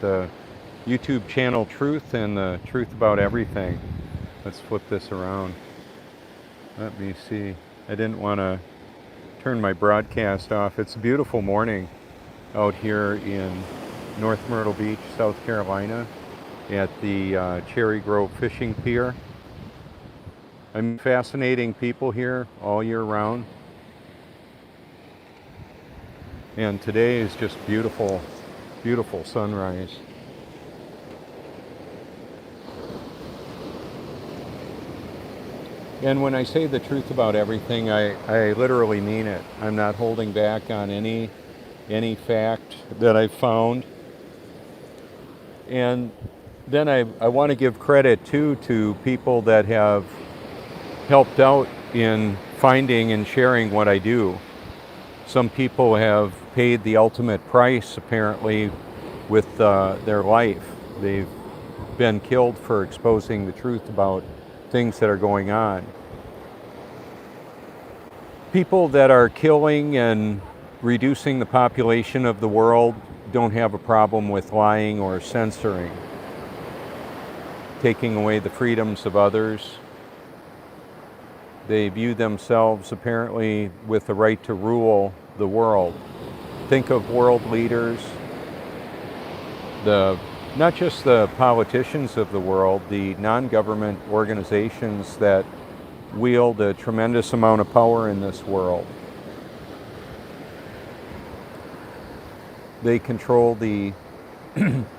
the YouTube channel Truth and the Truth About Everything. Let's flip this around. Let me see. I didn't want to turn my broadcast off. It's a beautiful morning out here in North Myrtle Beach, South Carolina, at the Cherry Grove Fishing Pier. I'm fascinating people here all year round. And today is just beautiful, beautiful sunrise. And when I say the truth about everything, I literally mean it. I'm not holding back on any fact that I've found. And then I want to give credit too to people that have helped out in finding and sharing what I do. Some people have paid the ultimate price, apparently, with their life. They've been killed for exposing the truth about things that are going on. People that are killing and reducing the population of the world don't have a problem with lying or censoring, taking away the freedoms of others. They view themselves apparently with the right to rule the world. Think of world leaders, not just the politicians of the world, the non-government organizations that wield a tremendous amount of power in this world. They control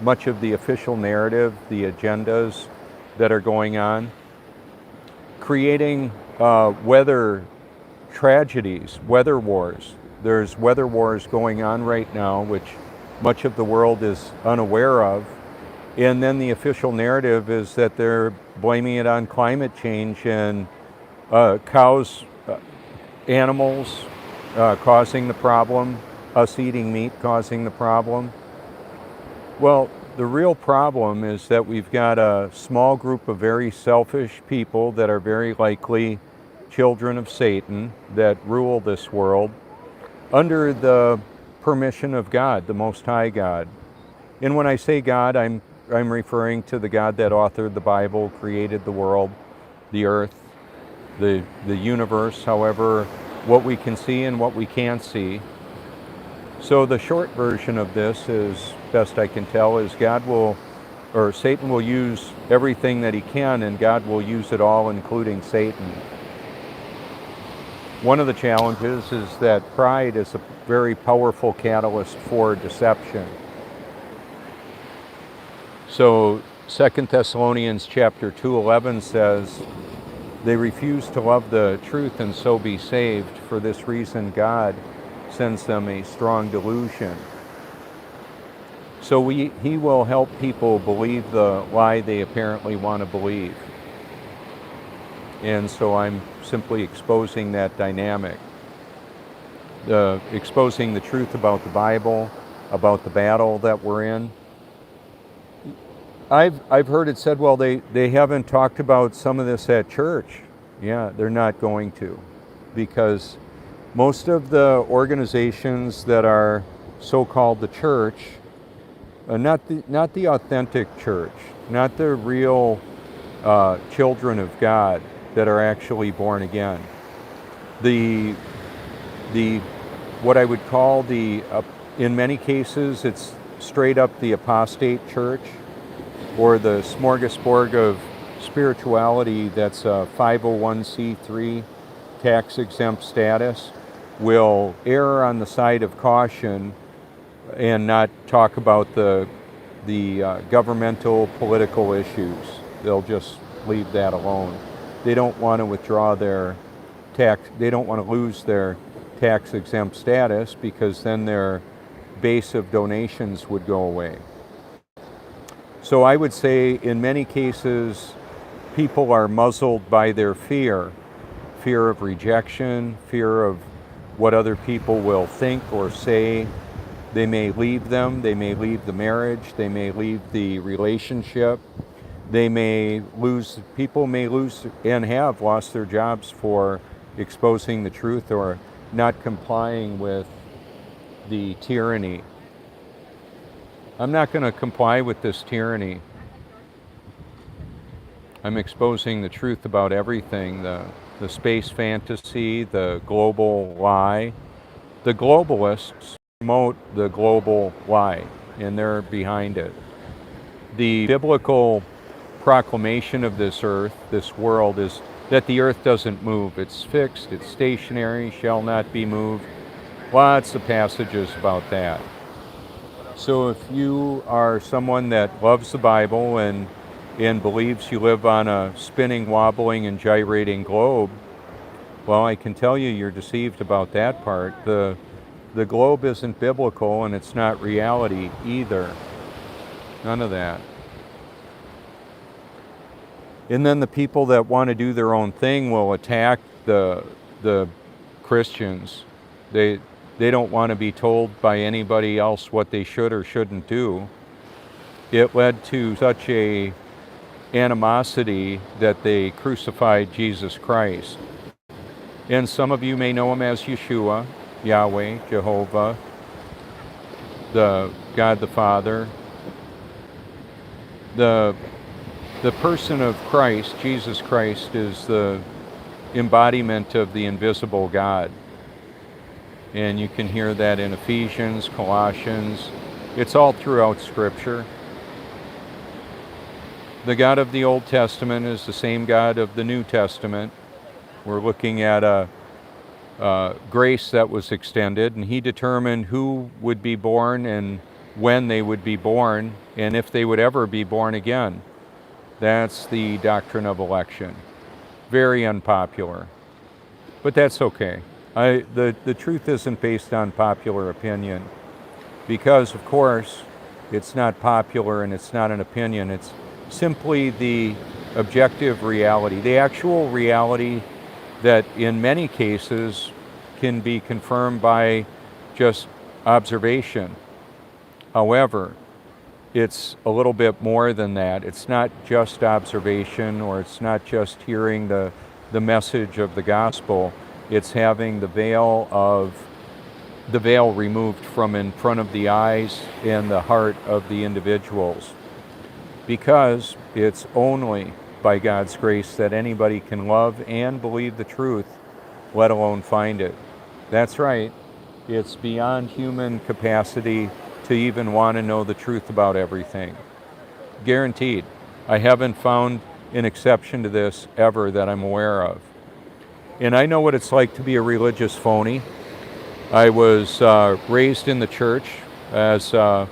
much of the official narrative, the agendas that are going on, creating weather tragedies, weather wars. There's weather wars going on right now, which much of the world is unaware of. And then the official narrative is that they're blaming it on climate change and cows, animals causing the problem, us eating meat causing the problem. Well, the real problem is that we've got a small group of very selfish people that are very likely children of Satan that rule this world under the permission of God, the Most High God. And when I say God, I'm referring to the God that authored the Bible, created the world, the earth, the universe, however, what we can see and what we can't see. So the short version of this, as best I can tell, is Satan will use everything that he can, and God will use it all, including Satan. One of the challenges is that pride is a very powerful catalyst for deception. So 2 Thessalonians chapter 2:11 says, "They refuse to love the truth and so be saved. For this reason God sends them a strong delusion." So he will help people believe the lie they apparently want to believe. And so I'm simply exposing that dynamic. Exposing the truth about the Bible, about the battle that we're in. I've heard it said, well, they haven't talked about some of this at church. Yeah, they're not going to, because most of the organizations that are so-called the church, not the authentic church, not the real children of God that are actually born again. The what I would call in many cases, it's straight up the apostate church, or the smorgasbord of spirituality that's a 501c3 tax-exempt status, will err on the side of caution and not talk about the governmental political issues. They'll just leave that alone. They don't want to withdraw their tax, they don't want to lose their tax-exempt status, because then their base of donations would go away. So I would say in many cases, people are muzzled by their fear of rejection, fear of what other people will think or say. They may leave them, they may leave the marriage, they may leave the relationship. People may lose and have lost their jobs for exposing the truth or not complying with the tyranny. I'm not going to comply with this tyranny. I'm exposing the truth about everything, the space fantasy, the global lie. The globalists promote the global lie, and they're behind it. The biblical proclamation of this earth, this world, is that the earth doesn't move. It's fixed, it's stationary, shall not be moved. Lots of passages about that. So if you are someone that loves the Bible and believes you live on a spinning, wobbling, and gyrating globe, well, I can tell you you're deceived about that part. The globe isn't biblical, and it's not reality either. None of that. And then the people that want to do their own thing will attack the Christians. They don't want to be told by anybody else what they should or shouldn't do. It led to such a animosity that they crucified Jesus Christ. And some of you may know him as Yeshua, Yahweh, Jehovah, the God the Father. The person of Christ, Jesus Christ, is the embodiment of the invisible God. And you can hear that in Ephesians, Colossians. It's all throughout Scripture. The God of the Old Testament is the same God of the New Testament. We're looking at a grace that was extended, and he determined who would be born and when they would be born, and if they would ever be born again. That's the doctrine of election. Very unpopular, but that's okay. The truth isn't based on popular opinion, because of course it's not popular and it's not an opinion. It's simply the objective reality, the actual reality that in many cases can be confirmed by just observation. However, it's a little bit more than that. It's not just observation, or it's not just hearing the message of the gospel. It's having the veil removed from in front of the eyes and the heart of the individuals. Because it's only by God's grace that anybody can love and believe the truth, let alone find it. That's right. It's beyond human capacity to even want to know the truth about everything. Guaranteed. I haven't found an exception to this ever that I'm aware of. And I know what it's like to be a religious phony. I was raised in the church as a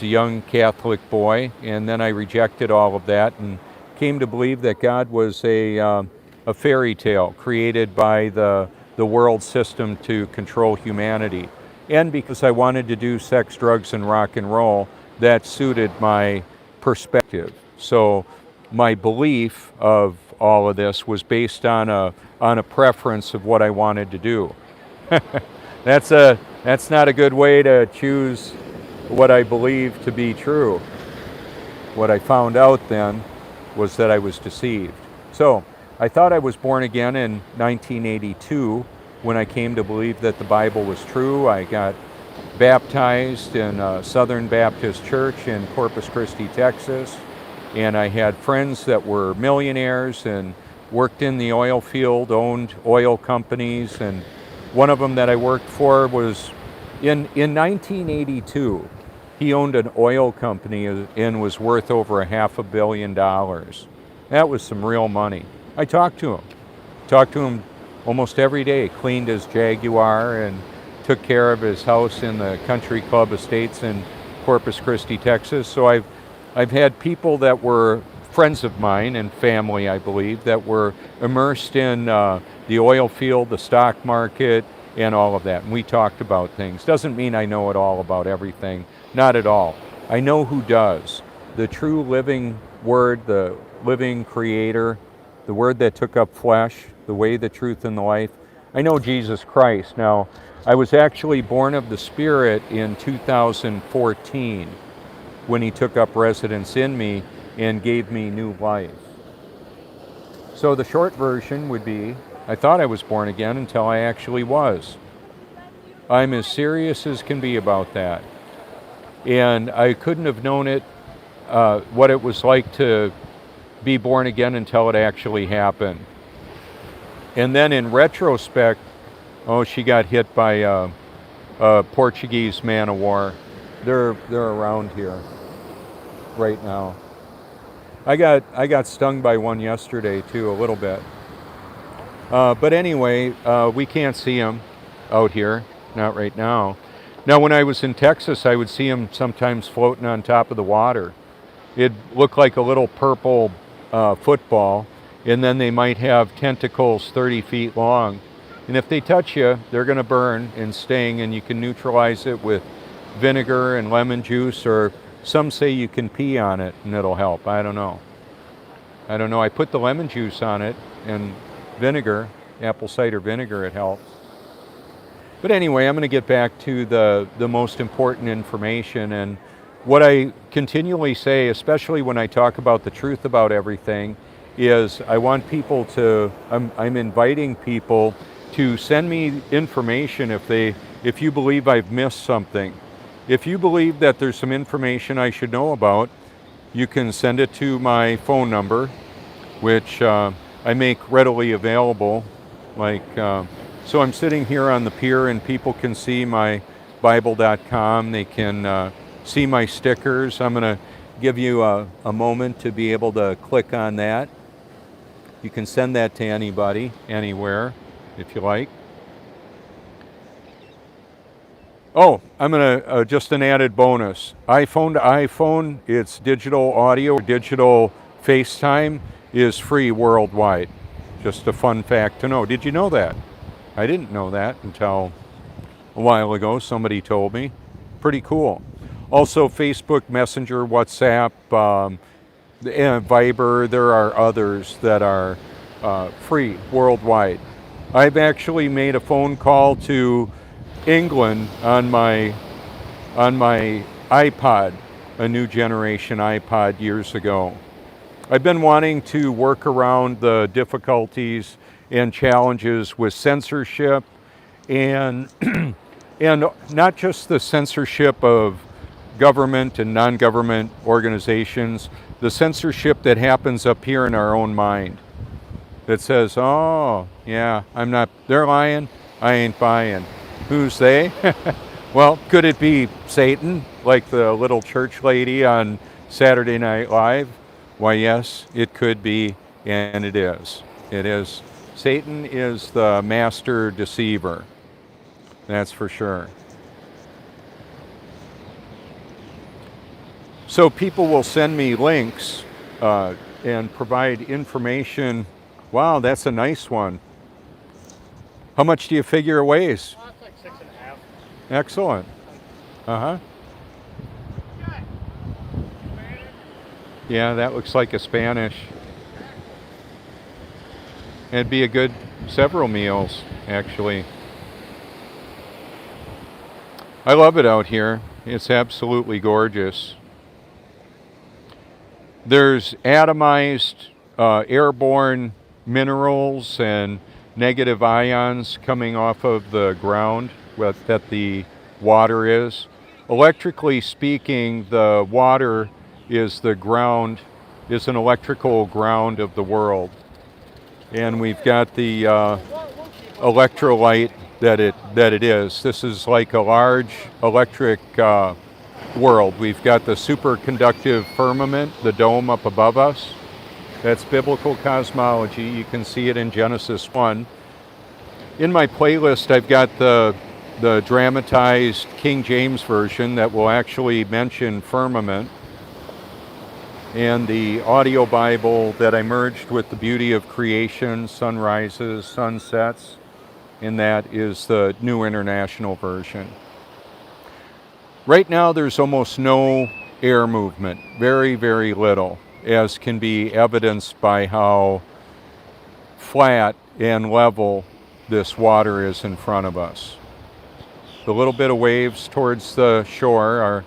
young Catholic boy, and then I rejected all of that and came to believe that God was a fairy tale created by the world system to control humanity. And because I wanted to do sex, drugs, and rock and roll, that suited my perspective. So my belief of all of this was based on a preference of what I wanted to do. That's not a good way to choose what I believe to be true. What I found out then was that I was deceived. So I thought I was born again in 1982 when I came to believe that the Bible was true. I got baptized in a Southern Baptist church in Corpus Christi, Texas, and I had friends that were millionaires and worked in the oil field, owned oil companies, and one of them that I worked for was in 1982. He owned an oil company and was worth over $500 million. That was some real money. I talked to him almost every day, cleaned his Jaguar and took care of his house in the Country Club Estates in Corpus Christi, Texas. So I've had people that were friends of mine and family, I believe, that were immersed in the oil field, the stock market, and all of that. And we talked about things. Doesn't mean I know it all about everything. Not at all. I know who does. The true living Word, the living Creator, the Word that took up flesh, the way, the truth, and the life. I know Jesus Christ. Now, I was actually born of the Spirit in 2014 when He took up residence in me and gave me new life. So the short version would be, I thought I was born again until I actually was. I'm as serious as can be about that. And I couldn't have known it, what it was like to be born again until it actually happened. And then in retrospect, oh, she got hit by a Portuguese man of war. They're around here right now. I got stung by one yesterday too, a little bit. But anyway, we can't see them out here, not right now. Now, when I was in Texas, I would see them sometimes floating on top of the water. It looked like a little purple football, and then they might have tentacles 30 feet long. And if they touch you, they're going to burn and sting, and you can neutralize it with vinegar and lemon juice, or some say you can pee on it and it'll help. I don't know. I put the lemon juice on it and vinegar, apple cider vinegar, it helps. But anyway, I'm going to get back to the most important information. And what I continually say, especially when I talk about the truth about everything, is I want people to, I'm inviting people to send me information if you believe I've missed something. If you believe that there's some information I should know about, you can send it to my phone number, which I make readily available. So I'm sitting here on the pier and people can see my Bible.com. They can see my stickers. I'm going to give you a moment to be able to click on that. You can send that to anybody, anywhere, if you like. Oh, I'm going to, just an added bonus. iPhone to iPhone, it's digital audio, digital FaceTime is free worldwide. Just a fun fact to know. Did you know that? I didn't know that until a while ago. Somebody told me. Pretty cool. Also, Facebook Messenger, WhatsApp, and Viber, there are others that are free worldwide. I've actually made a phone call to England on my iPod, a new generation iPod years ago. I've been wanting to work around the difficulties and challenges with censorship, and and not just the censorship of government and non-government organizations, the censorship that happens up here in our own mind that says, oh, yeah, they're lying, I ain't buying. Who's they? Well, could it be Satan, like the little church lady on Saturday Night Live? Why, yes, it could be, and it is. It is. Satan is the master deceiver. That's for sure. So people will send me links and provide information. Wow, that's a nice one. How much do you figure it weighs? It's like 6.5. Excellent. Uh-huh. Yeah, that looks like a Spanish. It'd be a good several meals, actually. I love it out here. It's absolutely gorgeous. There's atomized airborne minerals and negative ions coming off of the ground that the water is. Electrically speaking, the water is an electrical ground of the world. And we've got the electrolyte that it is. This is like a large electric world. We've got the superconductive firmament, the dome up above us. That's biblical cosmology. You can see it in Genesis 1. In my playlist, I've got the dramatized King James Version that will actually mention firmament, and the audio Bible that I merged with the beauty of creation, sunrises, sunsets, and that is the New International Version. Right now there's almost no air movement, very, very little, as can be evidenced by how flat and level this water is in front of us. The little bit of waves towards the shore are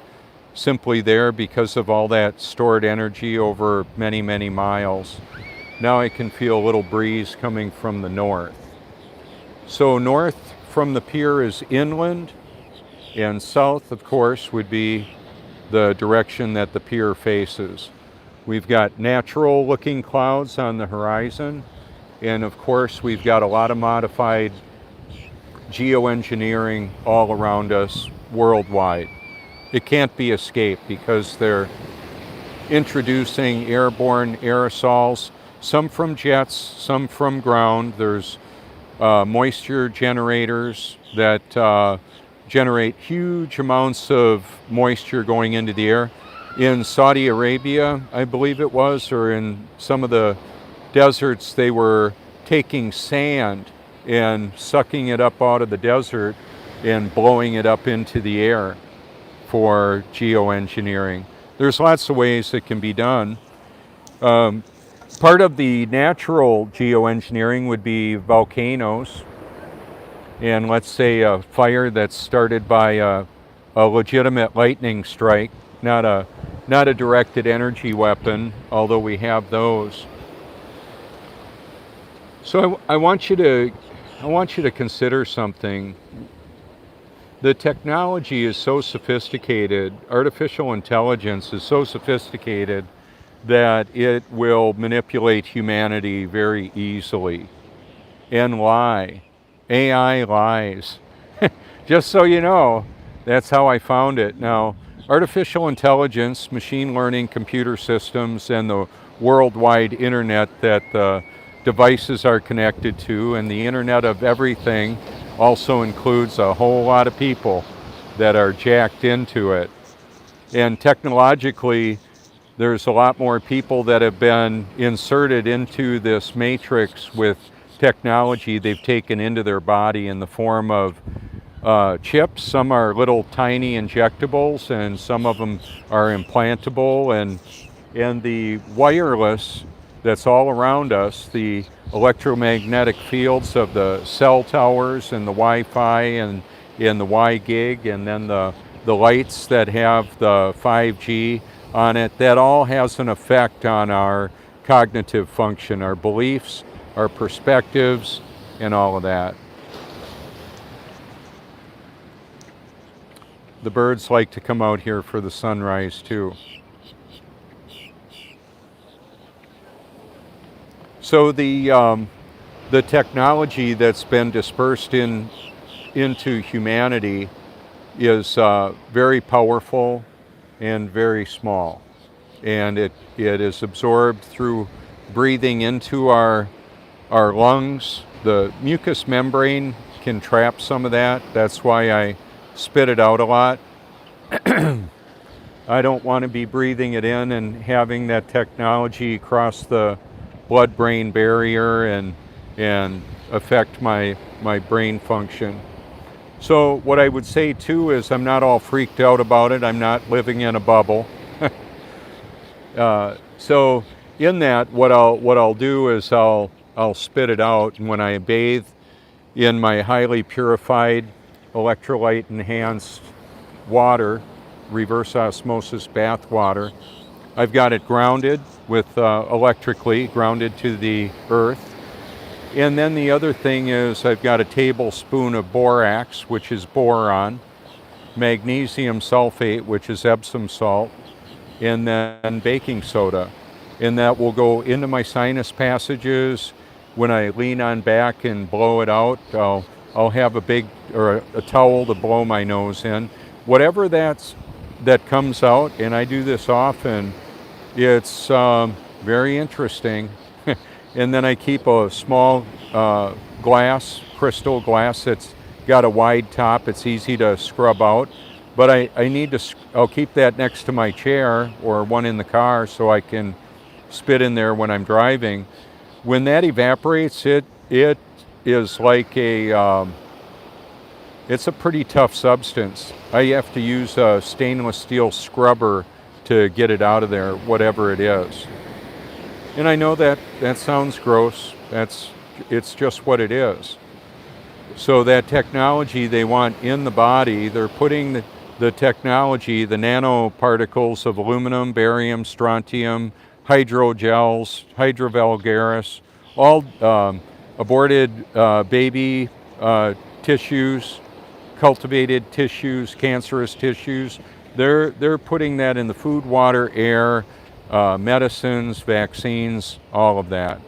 simply there because of all that stored energy over many, many miles. Now I can feel a little breeze coming from the north. So north from the pier is inland, and south, of course, would be the direction that the pier faces. We've got natural looking clouds on the horizon, and of course we've got a lot of modified geoengineering all around us worldwide. It can't be escaped because they're introducing airborne aerosols, some from jets, some from ground. There's moisture generators that generate huge amounts of moisture going into the air. In Saudi Arabia, I believe it was, or in some of the deserts, they were taking sand and sucking it up out of the desert and blowing it up into the air for geoengineering. There's lots of ways it can be done. Part of the natural geoengineering would be volcanoes, and let's say a fire that's started by a legitimate lightning strike, not a directed energy weapon, although we have those. So I want you to consider something. The technology is so sophisticated, artificial intelligence is so sophisticated that it will manipulate humanity very easily and lie. AI lies. Just so you know, that's how I found it. Now, artificial intelligence, machine learning, computer systems, and the worldwide internet that the devices are connected to, and the Internet of Everything also includes a whole lot of people that are jacked into it. And technologically, there's a lot more people that have been inserted into this matrix with technology they've taken into their body in the form of chips. Some are little tiny injectables, and some of them are implantable, and the wireless that's all around us, the electromagnetic fields of the cell towers and the Wi-Fi and the Y-gig, and then the lights that have the 5G on it, that all has an effect on our cognitive function, our beliefs, our perspectives, and all of that. The birds like to come out here for the sunrise too. So the technology that's been dispersed into humanity is very powerful and very small, and it is absorbed through breathing into our lungs. The mucous membrane can trap some of that. That's why I spit it out a lot. I don't want to be breathing it in and having that technology cross the blood-brain barrier and affect my brain function. So what I would say too is I'm not all freaked out about it. I'm not living in a bubble. So in that, what I'll do is I'll spit it out, and when I bathe in my highly purified electrolyte enhanced water, reverse osmosis bath water, I've got it grounded with electrically grounded to the earth. And then the other thing is I've got a tablespoon of borax, which is boron, magnesium sulfate, which is Epsom salt, and then baking soda. And that will go into my sinus passages. When I lean on back and blow it out, I'll have a towel to blow my nose in. Whatever that comes out, and I do this often, it's very interesting. And then I keep a small crystal glass that's got a wide top. It's easy to scrub out. But I'll keep that next to my chair or one in the car so I can spit in there when I'm driving. When that evaporates, it is like it's a pretty tough substance. I have to use a stainless steel scrubber to get it out of there, whatever it is. And I know that sounds gross. It's just what it is. So that technology they want in the body, they're putting the technology, the nanoparticles of aluminum, barium, strontium, hydrogels, hydra vulgaris, all aborted baby tissues, cultivated tissues, cancerous tissues, They're putting that in the food, water, air, medicines, vaccines, all of that.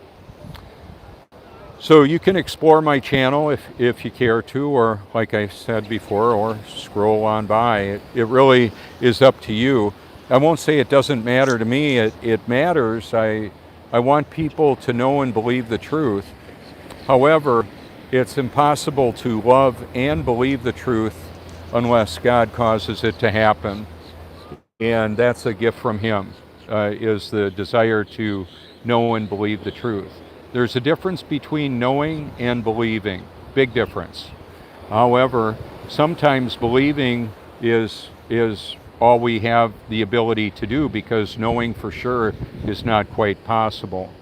So you can explore my channel if you care to, or like I said before, or scroll on by. It really is up to you. I won't say it doesn't matter to me. It matters. I want people to know and believe the truth. However, it's impossible to love and believe the truth unless God causes it to happen. And that's a gift from Him, is the desire to know and believe the truth. There's a difference between knowing and believing, big difference. However, sometimes believing is all we have the ability to do, because knowing for sure is not quite possible.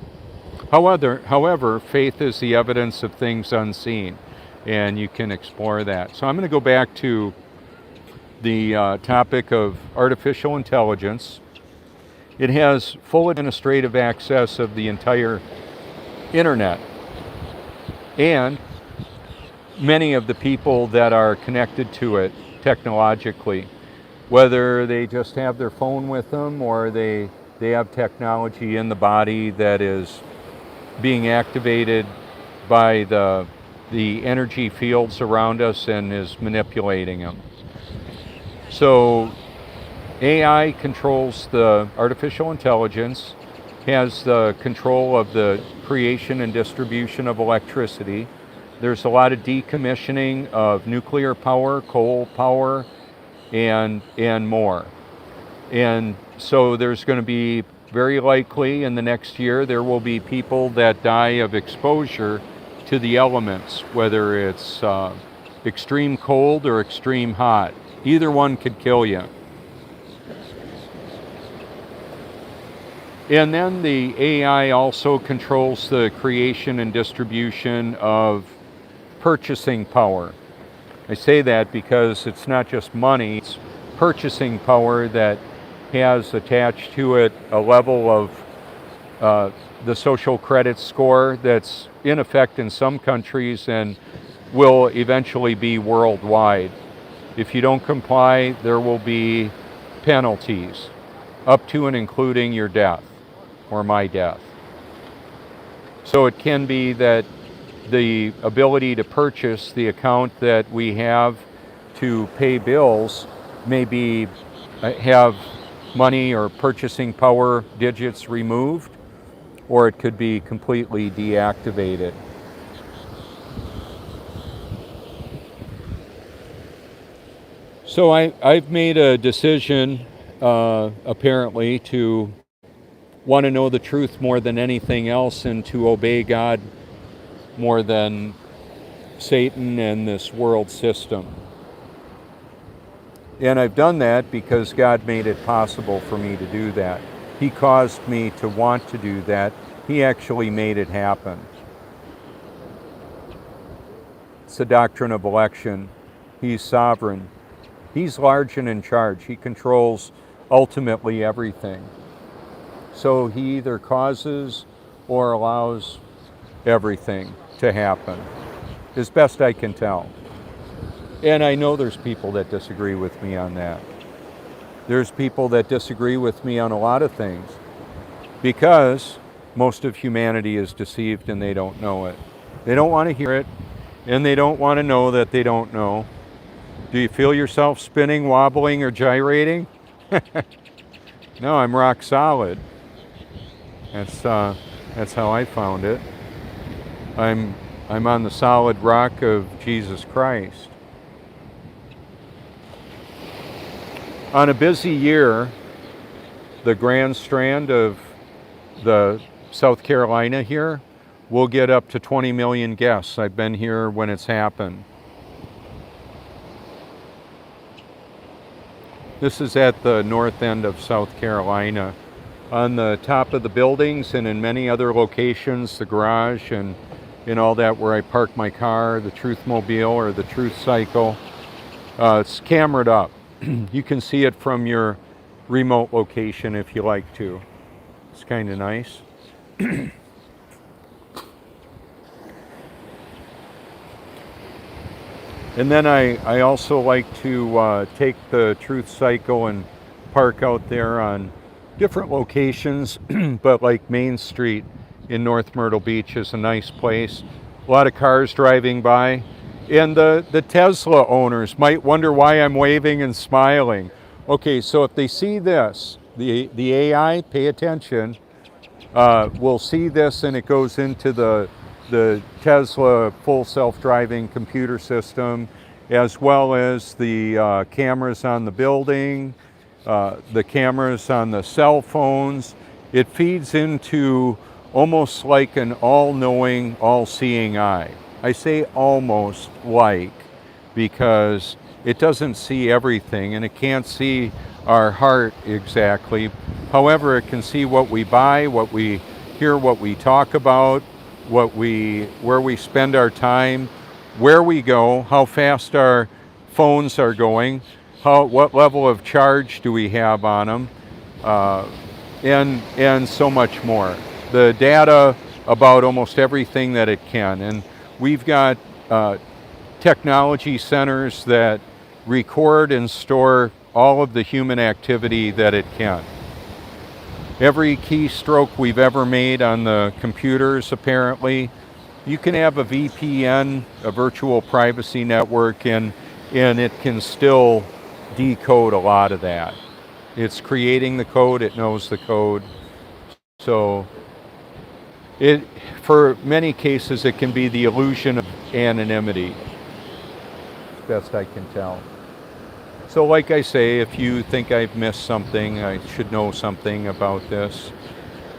However, faith is the evidence of things unseen, and you can explore that. So I'm going to go back to the topic of artificial intelligence. It has full administrative access of the entire internet, and many of the people that are connected to it technologically, whether they just have their phone with them or they have technology in the body that is being activated by the energy fields around us and is manipulating them. So AI controls the artificial intelligence, has the control of the creation and distribution of electricity. There's a lot of decommissioning of nuclear power, coal power, and more. And so there's going to be, very likely in the next year, there will be people that die of exposure to the elements, whether it's extreme cold or extreme hot. Either one could kill you. And then the AI also controls the creation and distribution of purchasing power. I say that because it's not just money, it's purchasing power that has attached to it a level of the social credit score that's in effect in some countries and will eventually be worldwide. If you don't comply, there will be penalties, up to and including your death or my death. So it can be that the ability to purchase, the account that we have to pay bills, may be have money or purchasing power digits removed, or it could be completely deactivated. So I've made a decision, apparently, to want to know the truth more than anything else, and to obey God more than Satan and this world system. And I've done that because God made it possible for me to do that. He caused me to want to do that. He actually made it happen. It's the doctrine of election. He's sovereign. He's large and in charge. He controls ultimately everything. So he either causes or allows everything to happen, as best I can tell. And I know there's people that disagree with me on that. There's people that disagree with me on a lot of things, because most of humanity is deceived and they don't know it. They don't want to hear it, and they don't want to know that they don't know. Do you feel yourself spinning, wobbling, or gyrating? No, I'm rock solid. That's how I found it. I'm on the solid rock of Jesus Christ. On a busy year, the Grand Strand of the South Carolina here will get up to 20 million guests. I've been here when it's happened. This is at the north end of South Carolina. On the top of the buildings and in many other locations, the garage and all that where I park my car, the Truth Mobile or the Truth Cycle, it's cameraed up. You can see it from your remote location if you like to. It's kind of nice. And then I also like to take the Truth Cycle and park out there on different locations, but like Main Street in North Myrtle Beach is a nice place. A lot of cars driving by. And the Tesla owners might wonder why I'm waving and smiling. Okay, so if they see this, the AI, pay attention, will see this and it goes into the Tesla full self-driving computer system, as well as the cameras on the building, the cameras on the cell phones. It feeds into almost like an all-knowing, all-seeing eye. I say almost like because it doesn't see everything and it can't see our heart exactly. However, it can see what we buy, what we hear, what we talk about, where we spend our time, where we go, how fast our phones are going, what level of charge do we have on them, and so much more. The data about almost everything that it can. And we've got technology centers that record and store all of the human activity that it can. Every keystroke we've ever made on the computers, apparently, you can have a VPN, a virtual privacy network, and it can still decode a lot of that. It's creating the code, it knows the code. So for many cases, it can be the illusion of anonymity, best I can tell. So like I say, if you think I've missed something, I should know something about this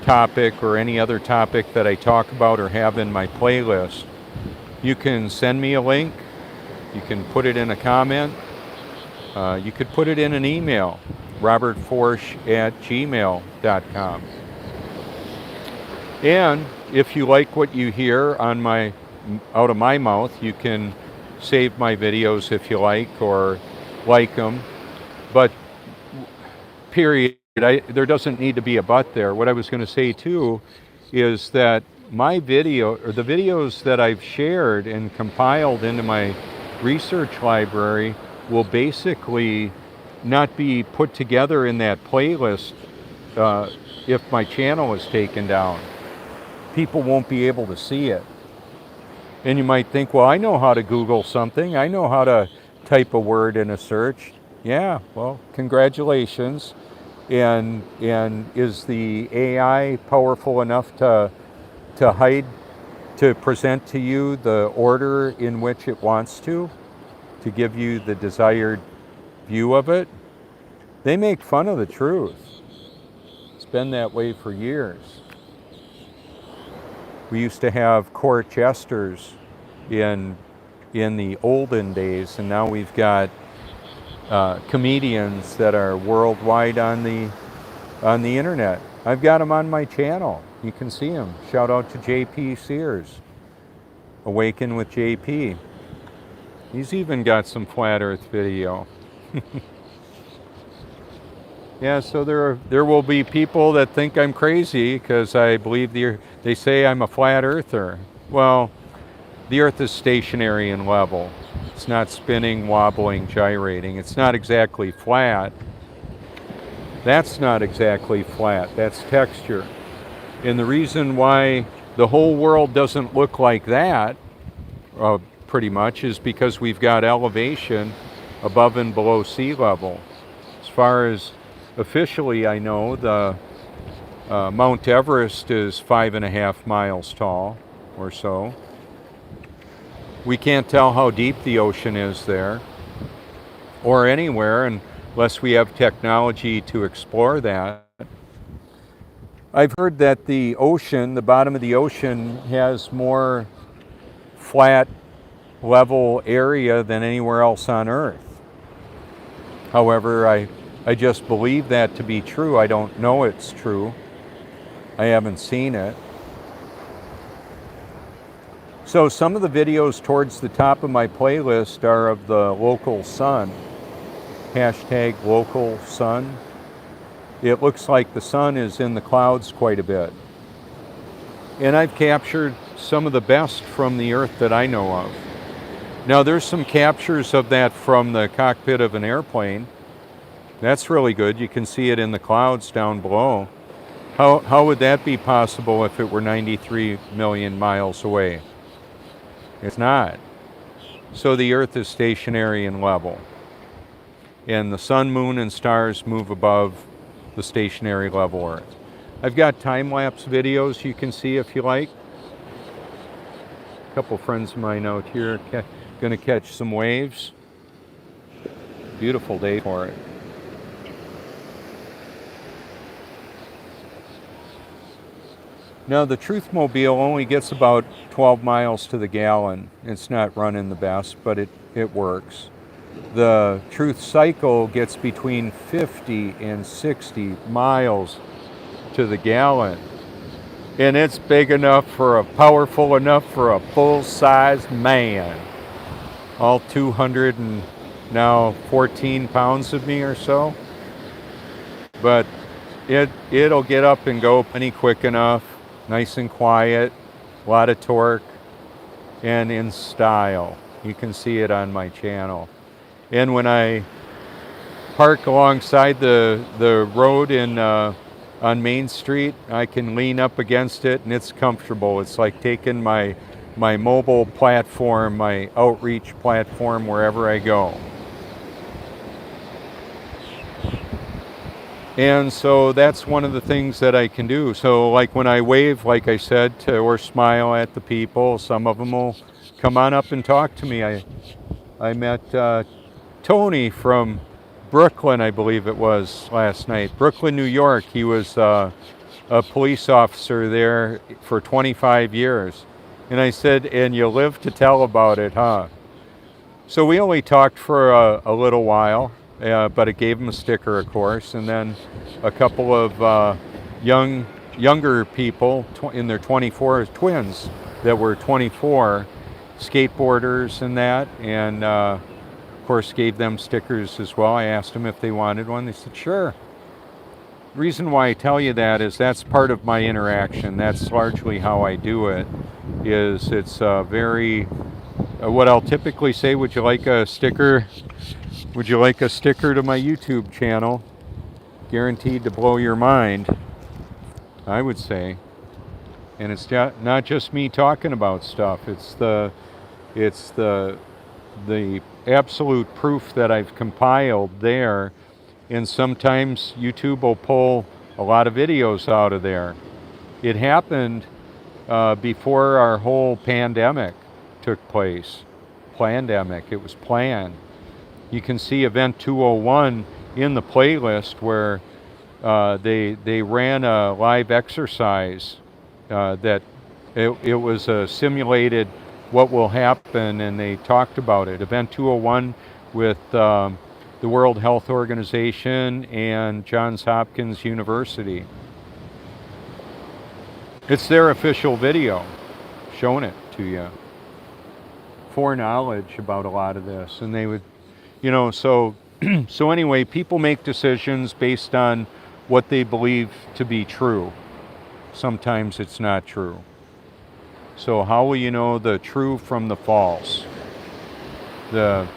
topic or any other topic that I talk about or have in my playlist, you can send me a link, you can put it in a comment, you could put it in an email, robertforsch@gmail.com. And if you like what you hear out of my mouth, you can save my videos if you like them, but period. There doesn't need to be a but there. What I was going to say too is that my video, or the videos that I've shared and compiled into my research library, will basically not be put together in that playlist if my channel is taken down. People won't be able to see it. And you might think, well, I know how to Google something. I know how to type a word in a search. Yeah, well, congratulations. And is the AI powerful enough to present to you the order in which it wants to give you the desired view of it? They make fun of the truth. It's been that way for years. We used to have court jesters in the olden days, and now we've got comedians that are worldwide on the internet. I've got them on my channel. You can see them. Shout out to JP Sears, Awaken with JP. He's even got some flat Earth video. Yeah, so there will be people that think I'm crazy because I believe they say I'm a flat earther. Well, the Earth is stationary and level. It's not spinning, wobbling, gyrating. It's not exactly flat. That's not exactly flat. That's texture. And the reason why the whole world doesn't look like that, pretty much, is because we've got elevation above and below sea level. As far as officially I know, the Mount Everest is 5.5 miles tall or so. We can't tell how deep the ocean is there or anywhere unless we have technology to explore that. I've heard that the ocean, the bottom of the ocean, has more flat, level area than anywhere else on Earth. However, I just believe that to be true. I don't know it's true. I haven't seen it. So some of the videos towards the top of my playlist are of the local sun. Hashtag local sun. It looks like the sun is in the clouds quite a bit. And I've captured some of the best from the Earth that I know of. Now there's some captures of that from the cockpit of an airplane. That's really good. You can see it in the clouds down below. How would that be possible if it were 93 million miles away? It's not. So the Earth is stationary and level. And the sun, moon, and stars move above the stationary level Earth. I've got time-lapse videos you can see if you like. A couple friends of mine out here going to catch some waves. Beautiful day for it. Now the Truthmobile only gets about 12 miles to the gallon. It's not running the best, but it works. The Truth Cycle gets between 50 and 60 miles to the gallon. And it's big enough powerful enough for a full-size man. All 200 and now 14 pounds of me or so. But it'll get up and go plenty quick enough. Nice and quiet, a lot of torque, and in style. You can see it on my channel. And when I park alongside the road on Main Street, I can lean up against it and it's comfortable. It's like taking my mobile platform, my outreach platform wherever I go. And so that's one of the things that I can do. So like when I wave, like I said, or smile at the people, some of them will come on up and talk to me. I met Tony from Brooklyn, I believe it was, last night. Brooklyn, New York. He was a police officer there for 25 years. And I said, and you live to tell about it, huh? So we only talked for a little while. But it gave him a sticker, of course, and then a couple of younger people in their 24s, twins that were 24, skateboarders and that, and of course gave them stickers as well. I asked them if they wanted one. They said, sure. The reason why I tell you that is that's part of my interaction. That's largely how I do it, is it's very, what I'll typically say, would you like a sticker? Would you like a sticker to my YouTube channel? Guaranteed to blow your mind, I would say. And it's not just me talking about stuff. It's the absolute proof that I've compiled there. And sometimes YouTube will pull a lot of videos out of there. It happened before our whole pandemic took place. Plandemic, it was planned. You can see Event 201 in the playlist where they ran a live exercise that it was a simulated what will happen, and they talked about it. Event 201 with the World Health Organization and Johns Hopkins University. It's their official video showing it to you. Foreknowledge about a lot of this, and they would, so anyway, people make decisions based on what they believe to be true. Sometimes it's not true. So how will you know the true from the false? The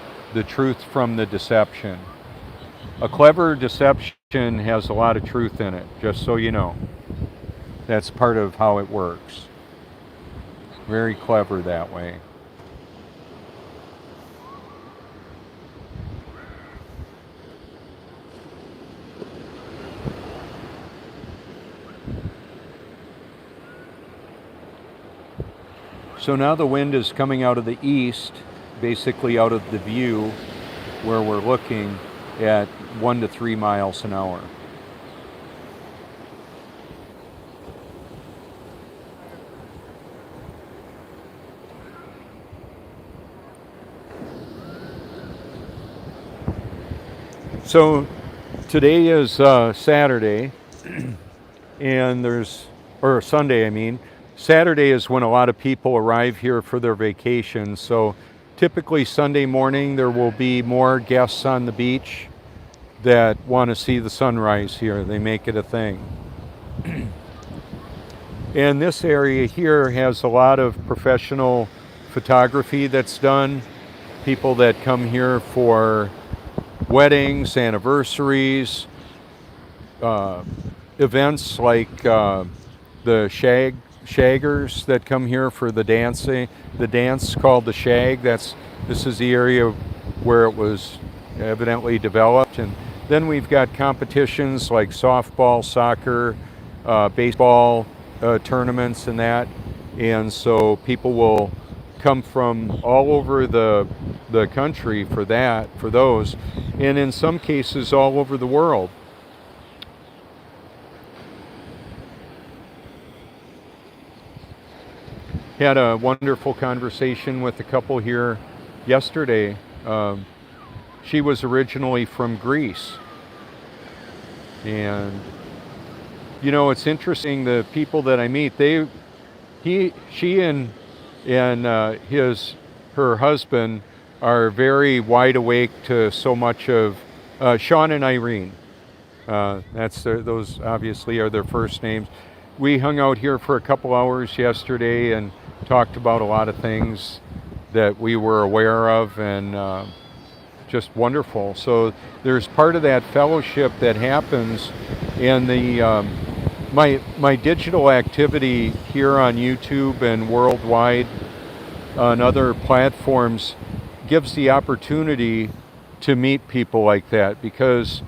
truth from the deception? A clever deception has a lot of truth in it, just so you know. That's part of how it works. Very clever that way. So now the wind is coming out of the east, basically out of the view where we're looking at 1 to 3 miles an hour. So today is Saturday, and Sunday, I mean. Saturday is when a lot of people arrive here for their vacation. So typically Sunday morning there will be more guests on the beach that want to see the sunrise here. They make it a thing. And this area here has a lot of professional photography that's done people that come here for weddings, anniversaries, events like the shaggers that come here for the dancing. The dance called the shag. This is the area where it was evidently developed. And then we've got competitions like softball, soccer, baseball tournaments and that. And so people will come from all over the country for those, and in some cases all over the world. Had a wonderful conversation with a couple here yesterday. She was originally from Greece. And, you know, it's interesting, the people that I meet, she and her husband are very wide awake to so much of Sean and Irene. Those obviously are their first names. We hung out here for a couple hours yesterday and talked about a lot of things that we were aware of, and just wonderful. So there's part of that fellowship that happens, and my digital activity here on YouTube and worldwide on other platforms gives the opportunity to meet people like that, because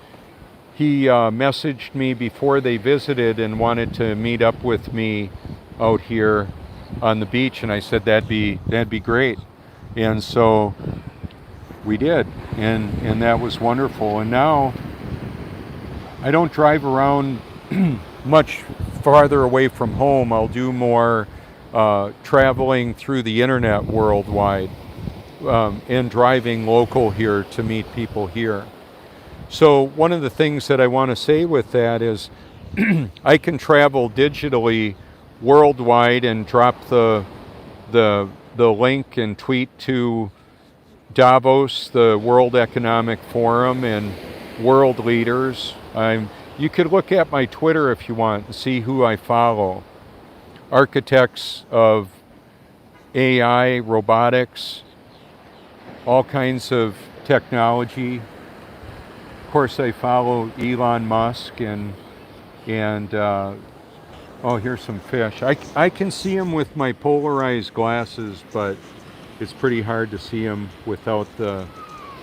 he messaged me before they visited and wanted to meet up with me out here on the beach, and I said that'd be great. And so we did, and that was wonderful. And now I don't drive around much farther away from home. I'll do more traveling through the internet worldwide, and driving local here to meet people here. So one of the things that I want to say with that is I can travel digitally worldwide and drop the link and tweet to Davos, the World Economic Forum, and world leaders. You could look at my Twitter if you want and see who I follow. Architects of AI, robotics, all kinds of technology. Of course, I follow Elon Musk and oh, here's some fish. I can see them with my polarized glasses, but it's pretty hard to see them without the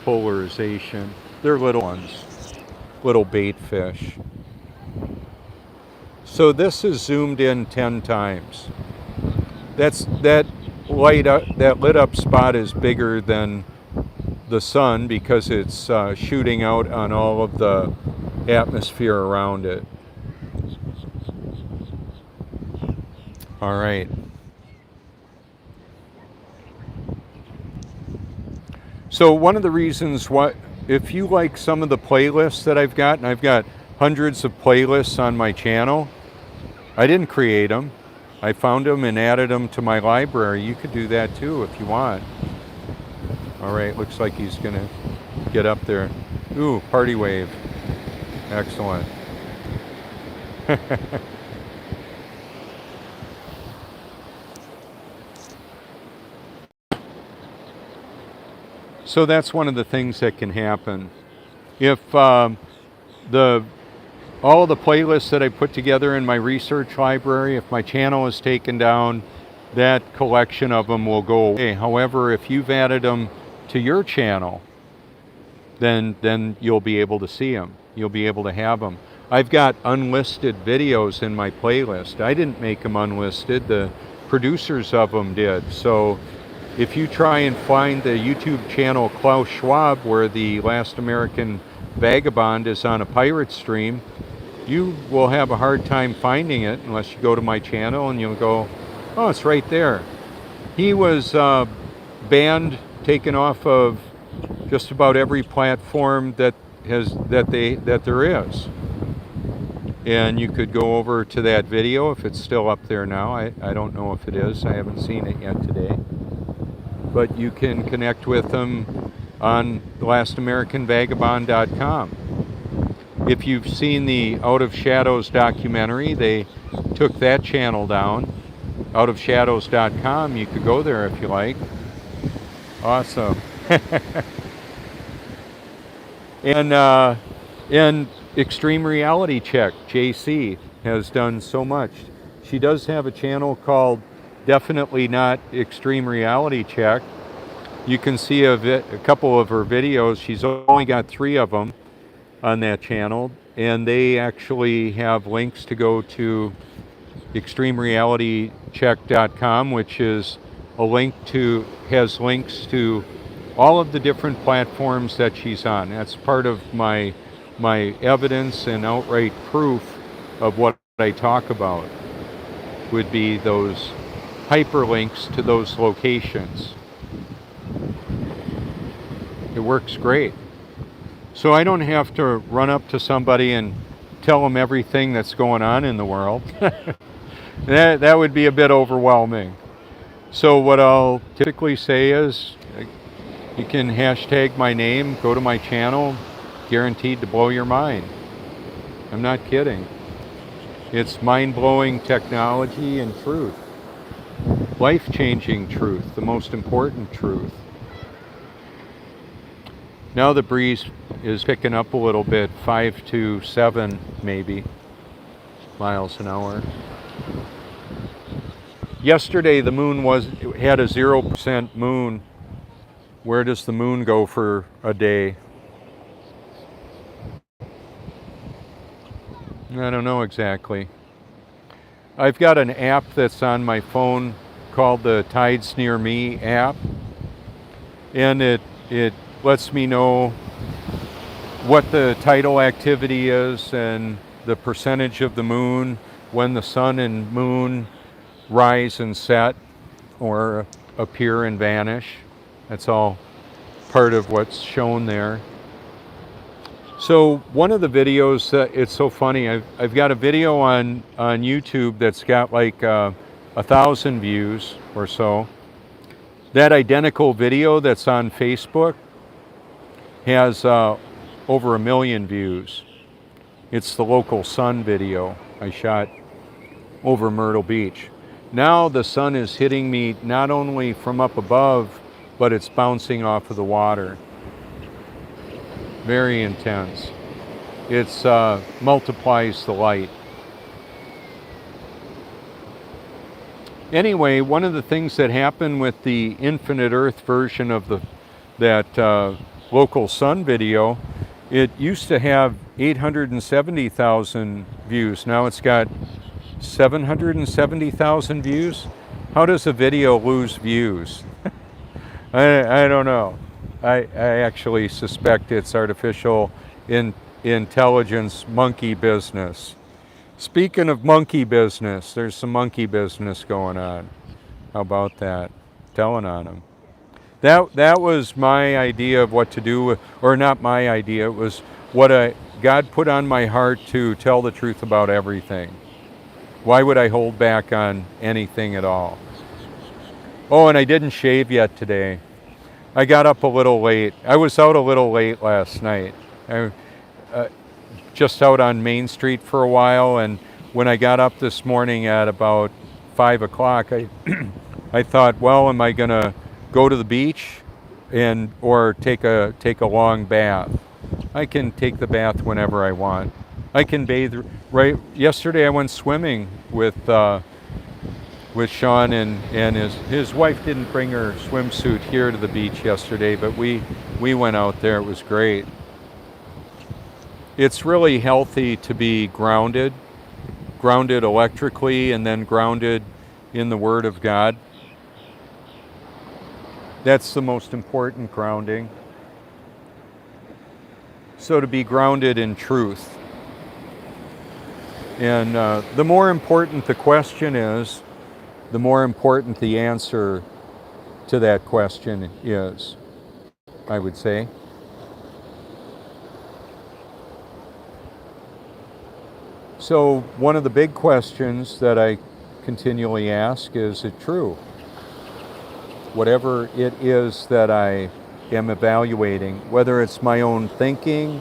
polarization. They're little ones, little bait fish. So this is zoomed in 10 times. That lit up spot is bigger than the sun because it's shooting out on all of the atmosphere around it. All right. So one of the reasons if you like some of the playlists that I've got, and I've got hundreds of playlists on my channel, I didn't create them. I found them and added them to my library. You could do that too if you want. All right, looks like he's gonna get up there. Ooh, party wave. Excellent. So that's one of the things that can happen. If all the playlists that I put together in my research library, if my channel is taken down, that collection of them will go away. However, if you've added them to your channel, then you'll be able to see them. You'll be able to have them. I've got unlisted videos in my playlist. I didn't make them unlisted. The producers of them did. So if you try and find the YouTube channel Klaus Schwab, where the Last American Vagabond is on a pirate stream, you will have a hard time finding it unless you go to my channel and you'll go, oh, it's right there. He was banned, taken off of just about every platform that there is. And you could go over to that video if it's still up there now. I don't know if it is. I haven't seen it yet today. But you can connect with them on LastAmericanVagabond.com. If you've seen the Out of Shadows documentary, they took that channel down. OutofShadows.com, you could go there if you like. Awesome. And Extreme Reality Check, JC, has done so much. She does have a channel called Definitely Not Extreme Reality Check. You can see a couple of her videos. She's only got 3 of them on that channel, and they actually have links to go to extremerealitycheck.com, which is has links to all of the different platforms that she's on. That's part of my evidence and outright proof of what I talk about, would be those hyperlinks to those locations. It works great. So I don't have to run up to somebody and tell them everything that's going on in the world. That would be a bit overwhelming. So what I'll typically say is, you can hashtag my name, go to my channel, guaranteed to blow your mind. I'm not kidding. It's mind-blowing technology and truth. Life-changing truth, the most important truth. Now the breeze is picking up a little bit, 5 to 7 maybe miles an hour. Yesterday the moon had a 0% moon. Where does the moon go for a day? I don't know exactly. I've got an app that's on my phone called the Tides Near Me app, and it lets me know what the tidal activity is and the percentage of the moon, when the sun and moon rise and set or appear and vanish. That's all part of what's shown there. So one of the videos, it's so funny, I've got a video on YouTube that's got like 1,000 views or so. That identical video that's on Facebook has over 1 million views. It's the local sun video I shot over Myrtle Beach. Now the sun is hitting me not only from up above, but it's bouncing off of the water. Very intense. It's multiplies the light. Anyway, one of the things that happened with the Infinite Earth version of that local sun video, it used to have 870,000 views. Now it's got 770,000 views. How does a video lose views? I don't know. I actually suspect it's artificial intelligence monkey business. Speaking of monkey business, there's some monkey business going on. How about that? Telling on them. That was my idea of what to do, or not my idea. It was what God put on my heart to tell the truth about everything. Why would I hold back on anything at all? Oh, and I didn't shave yet today. I got up a little late. I was out a little late last night. Just out on Main Street for a while, and when I got up this morning at about 5 o'clock, I thought, well, am I gonna go to the beach or take a long bath? I can take the bath whenever I want. I can bathe right. Yesterday I went swimming with Sean, and his wife didn't bring her swimsuit here to the beach yesterday, but we went out there. It was great. It's really healthy to be grounded electrically, and then grounded in the Word of God. That's the most important grounding. So to be grounded in truth. And the more important the question is, the more important the answer to that question is, I would say. So one of the big questions that I continually ask is it true? Whatever it is that I am evaluating, whether it's my own thinking,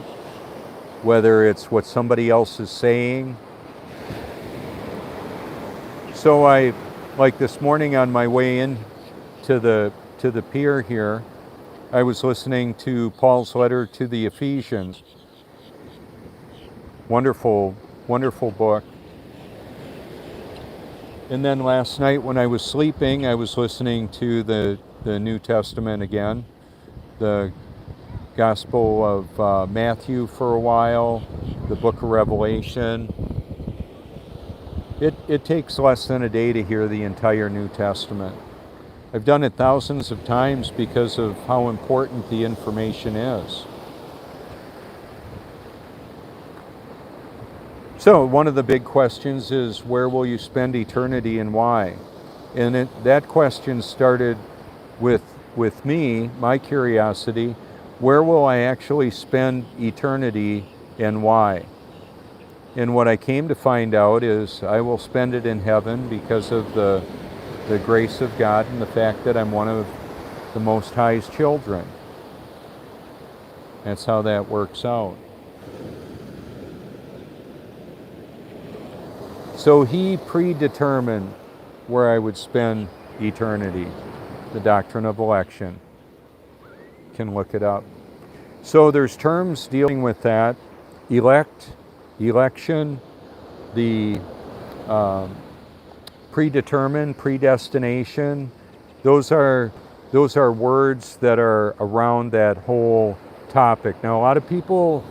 whether it's what somebody else is saying. So like this morning on my way in to the pier here, I was listening to Paul's letter to the Ephesians. Wonderful, wonderful book. And then last night when I was sleeping, I was listening to the New Testament again, the Gospel of Matthew for a while, the book of Revelation. It takes less than a day to hear the entire New Testament. I've done it thousands of times because of how important the information is. So one of the big questions is, where will you spend eternity and why? And that question started with me, my curiosity, where will I actually spend eternity and why? And what I came to find out is I will spend it in heaven because of the grace of God and the fact that I'm one of the Most High's children. That's how that works out. So he predetermined where I would spend eternity, the doctrine of election. You can look it up. So there's terms dealing with that: elect, election, the predetermined, predestination. Those are words that are around that whole topic. Now, a lot of people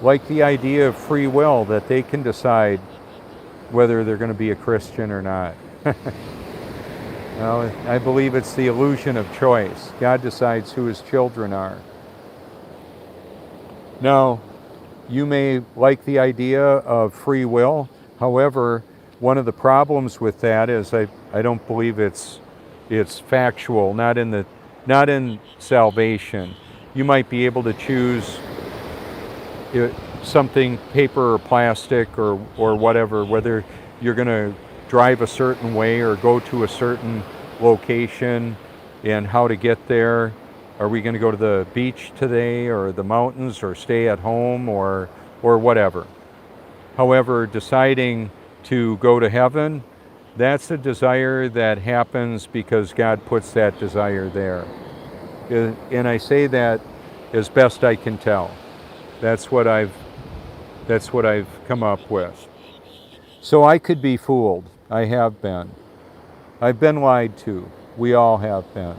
like the idea of free will, that they can decide whether they're going to be a Christian or not. Well, I believe it's the illusion of choice. God decides who his children are. Now, you may like the idea of free will. However, one of the problems with that is I don't believe it's factual, not in salvation. You might be able to choose something, paper or plastic or whatever, whether you're going to drive a certain way or go to a certain location and how to get there. Are we going to go to the beach today or the mountains or stay at home or whatever? However, deciding to go to heaven, that's a desire that happens because God puts that desire there. And I say that as best I can tell. That's what I've come up with. So I could be fooled. I have been. I've been lied to. We all have been.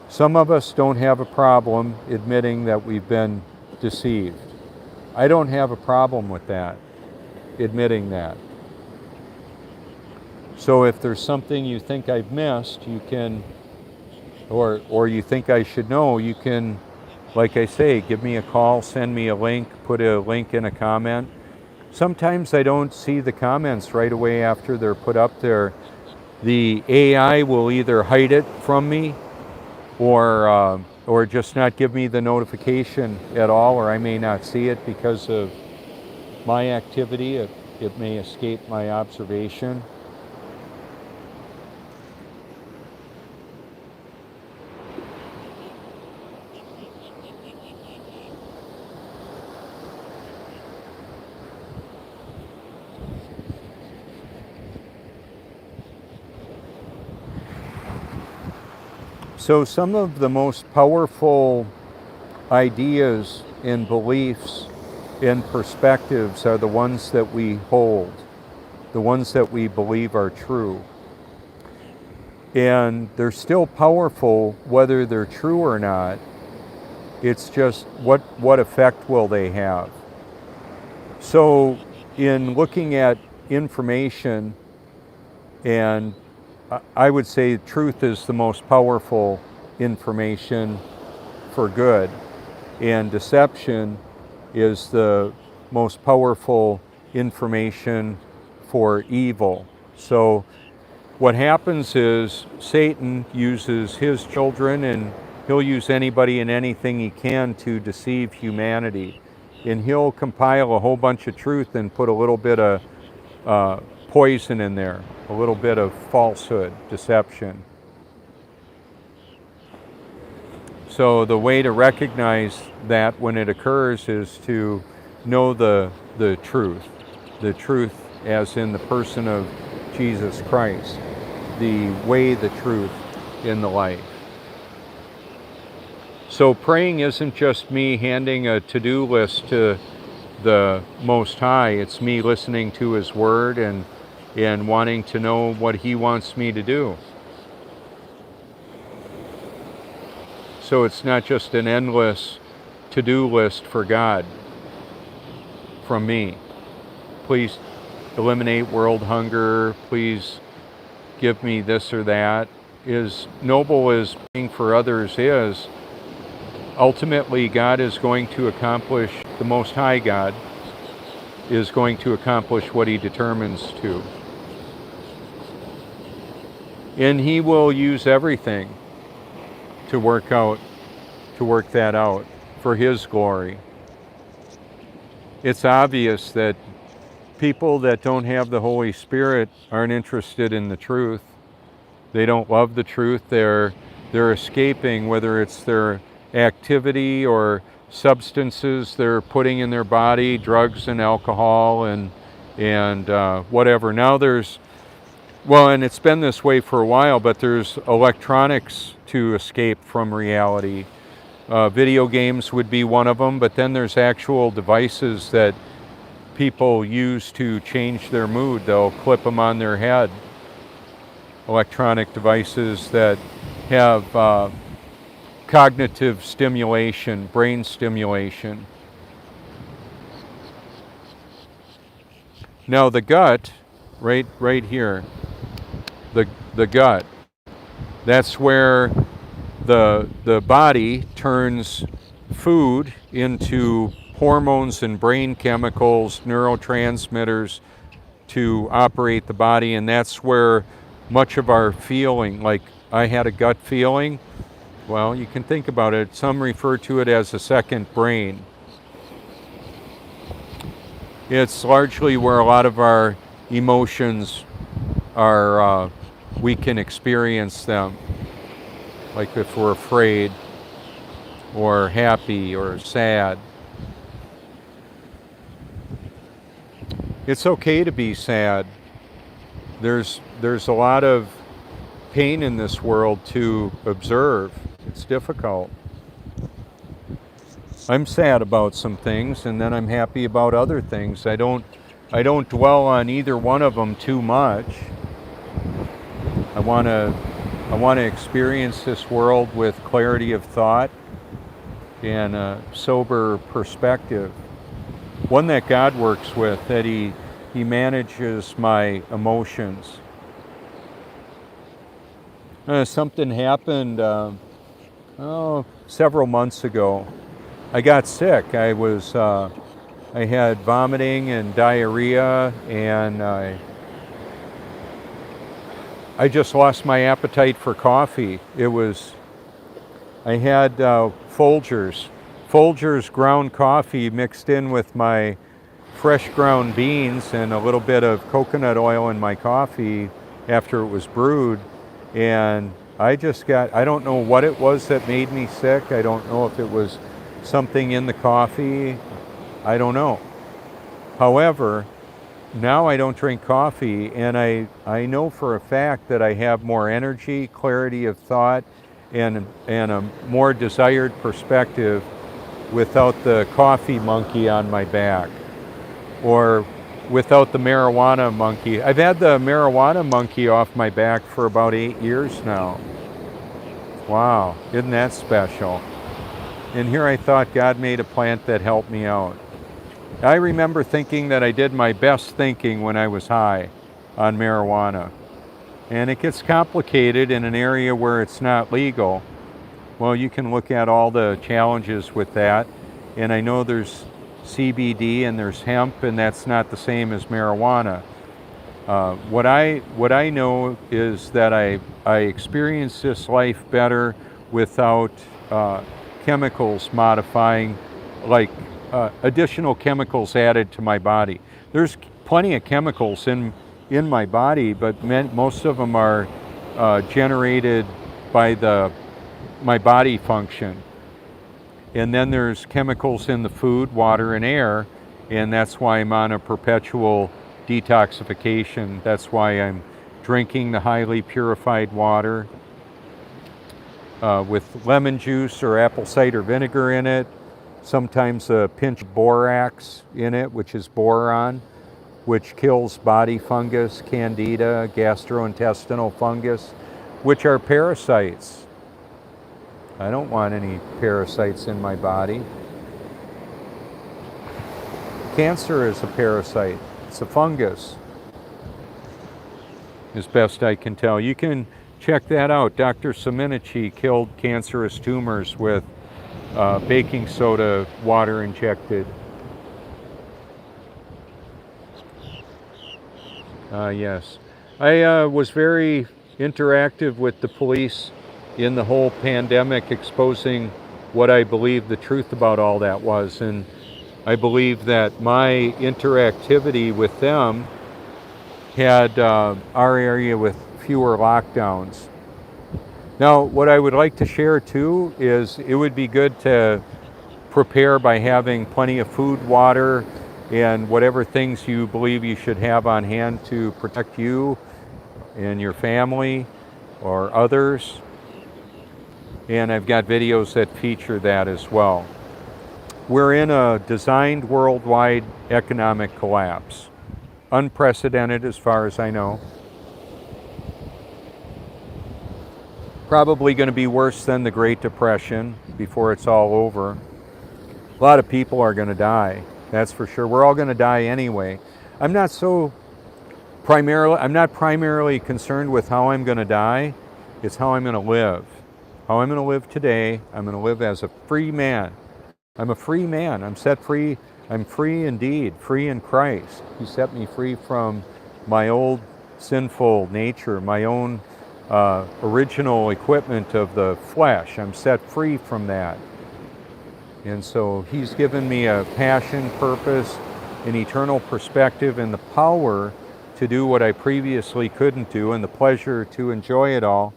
Some of us don't have a problem admitting that we've been deceived. I don't have a problem with that, admitting that. So if there's something you think I've missed, you can, or you think I should know, you can, like I say, give me a call, send me a link, put a link in a comment. Sometimes I don't see the comments right away after they're put up there. The AI will either hide it from me or just not give me the notification at all, or I may not see it because of my activity. It may escape my observation. So some of the most powerful ideas and beliefs and perspectives are the ones that we hold, the ones that we believe are true. And they're still powerful whether they're true or not. It's just what effect will they have? So in looking at information, and I would say truth is the most powerful information for good, and deception is the most powerful information for evil. So what happens is Satan uses his children, and he'll use anybody and anything he can to deceive humanity. And he'll compile a whole bunch of truth and put a little bit of poison in there, a little bit of falsehood, deception. So the way to recognize that when it occurs is to know the truth as in the person of Jesus Christ, the way, the truth, in the life. So praying isn't just me handing a to-do list to the Most High. It's me listening to His Word and wanting to know what He wants me to do. So it's not just an endless to-do list for God from me. Please eliminate world hunger. Please give me this or that. As noble as praying for others is, ultimately God is going to accomplish, the Most High God is going to accomplish what He determines to. And He will use everything to work that out for His glory. It's obvious that people that don't have the Holy Spirit aren't interested in the truth. They don't love the truth. They're escaping, whether it's their activity or substances they're putting in their body, drugs and alcohol and whatever. Now and it's been this way for a while, but there's electronics to escape from reality. Video games would be one of them, but then there's actual devices that people use to change their mood. They'll clip them on their head. Electronic devices that have cognitive stimulation, brain stimulation. Now the gut, right here, the gut, that's where the body turns food into hormones and brain chemicals, neurotransmitters to operate the body, and that's where much of our feeling, like I had a gut feeling, well, you can think about it. Some refer to it as a second brain. It's largely where a lot of our emotions are, we can experience them. Like if we're afraid or happy or sad. It's okay to be sad. There's a lot of pain in this world to observe. It's difficult. I'm sad about some things, and then I'm happy about other things. I don't dwell on either one of them too much. I want to experience this world with clarity of thought and a sober perspective. One that God works with, that He manages my emotions. Something happened several months ago. I got sick. I had vomiting and diarrhea, and I just lost my appetite for coffee. I had Folgers ground coffee mixed in with my fresh ground beans and a little bit of coconut oil in my coffee after it was brewed. And I don't know what it was that made me sick. I don't know if it was something in the coffee. I don't know. However, now I don't drink coffee, and I know for a fact that I have more energy, clarity of thought, and a more desired perspective without the coffee monkey on my back, or without the marijuana monkey. I've had the marijuana monkey off my back for about 8 years now. Wow, isn't that special? And here I thought God made a plant that helped me out. I remember thinking that I did my best thinking when I was high on marijuana. And it gets complicated in an area where it's not legal. Well, you can look at all the challenges with that. And I know there's CBD and there's hemp, and that's not the same as marijuana. What I know is that I experience this life better without chemicals modifying, like additional chemicals added to my body. There's plenty of chemicals in my body, but most of them are generated by my body function. And then there's chemicals in the food, water, and air, and that's why I'm on a perpetual detoxification. That's why I'm drinking the highly purified water. with lemon juice or apple cider vinegar in it, sometimes a pinch of borax in it, which is boron, which kills body fungus, candida, gastrointestinal fungus, which are parasites. I don't want any parasites in my body. Cancer is a parasite. It's a fungus, as best I can tell. You can check that out. Dr. Seminici killed cancerous tumors with baking soda water injected. Yes. I was very interactive with the police in the whole pandemic, exposing what I believe the truth about all that was. And I believe that my interactivity with them had our area with fewer lockdowns. Now, what I would like to share too is it would be good to prepare by having plenty of food, water, and whatever things you believe you should have on hand to protect you and your family or others. And I've got videos that feature that as well. We're in a designed worldwide economic collapse. Unprecedented as far as I know. Probably going to be worse than the Great Depression before it's all over. A lot of people are going to die, that's for sure. We're all going to die anyway. I'm not primarily concerned with how I'm going to die. It's how I'm going to live. How I'm going to live today. I'm going to live as a free man. I'm a free man. I'm set free. I'm free indeed, free in Christ. He set me free from my old sinful nature, my own original equipment of the flesh. I'm set free from that. And so He's given me a passion, purpose, an eternal perspective, and the power to do what I previously couldn't do, and the pleasure to enjoy it all,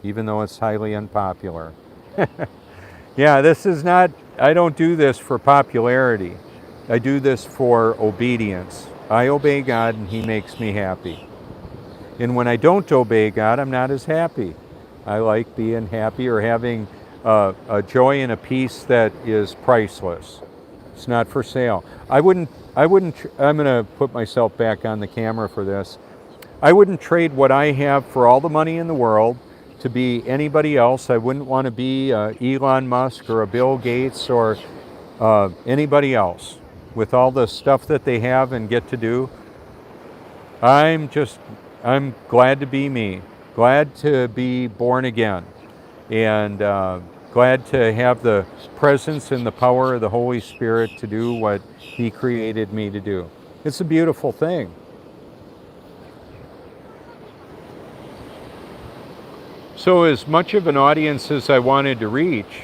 even though it's highly unpopular. Yeah, this is not, I don't do this for popularity. I do this for obedience. I obey God and He makes me happy. And when I don't obey God, I'm not as happy. I like being happy or having a joy and a peace that is priceless. It's not for sale. I'm going to put myself back on the camera for this. I wouldn't trade what I have for all the money in the world to be anybody else. I wouldn't want to be Elon Musk or a Bill Gates or anybody else with all the stuff that they have and get to do. I'm glad to be me, glad to be born again, and glad to have the presence and the power of the Holy Spirit to do what He created me to do. It's a beautiful thing. So as much of an audience as I wanted to reach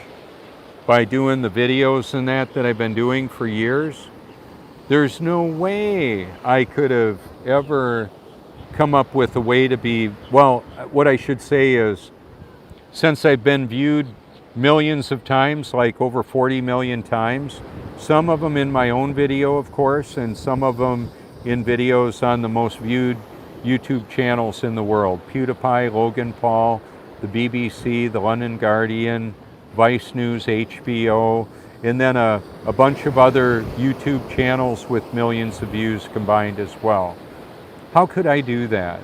by doing the videos and that I've been doing for years, there's no way I could have ever come up with a way to be, well, what I should say is, since I've been viewed millions of times, like over 40 million times, some of them in my own video, of course, and some of them in videos on the most viewed YouTube channels in the world. PewDiePie, Logan Paul, the BBC, the London Guardian, Vice News, HBO, and then a bunch of other YouTube channels with millions of views combined as well. How could I do that?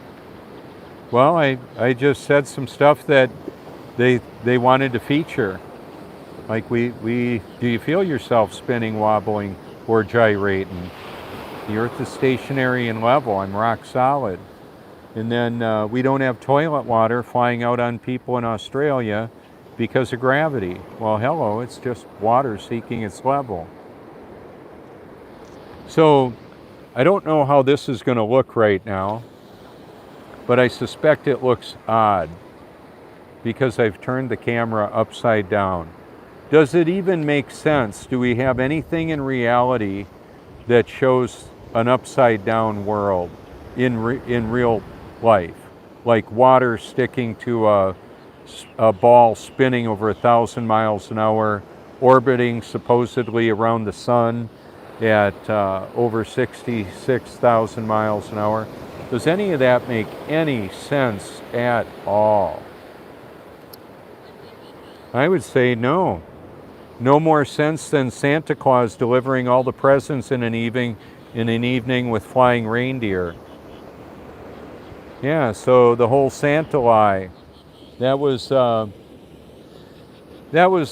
Well, I just said some stuff that they wanted to feature. Like do you feel yourself spinning, wobbling, or gyrating? The earth is stationary and level. I'm rock solid. And then we don't have toilet water flying out on people in Australia because of gravity. Well, hello, it's just water seeking its level. So I don't know how this is going to look right now, but I suspect it looks odd because I've turned the camera upside down. Does it even make sense? Do we have anything in reality that shows an upside down world in real life? Like water sticking to a ball spinning over 1,000 miles an hour, orbiting supposedly around the sun at over 66,000 miles an hour. Does any of that make any sense at all? I would say no. No more sense than Santa Claus delivering all the presents in an evening with flying reindeer. Yeah, so the whole Santa lie, that was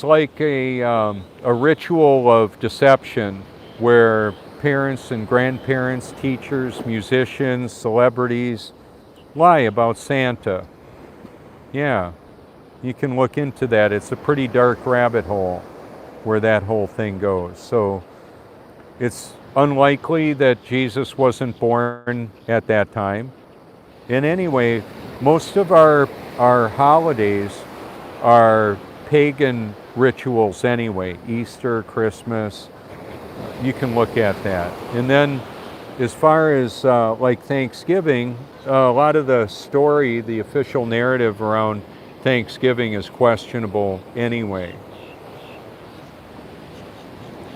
like a ritual of deception where parents and grandparents, teachers, musicians, celebrities lie about Santa. Yeah, you can look into that. It's a pretty dark rabbit hole where that whole thing goes. So it's unlikely that Jesus wasn't born at that time. And anyway, most of our holidays are pagan rituals anyway. Easter, Christmas, you can look at that. And then as far as like Thanksgiving, a lot of the story, the official narrative around Thanksgiving is questionable anyway.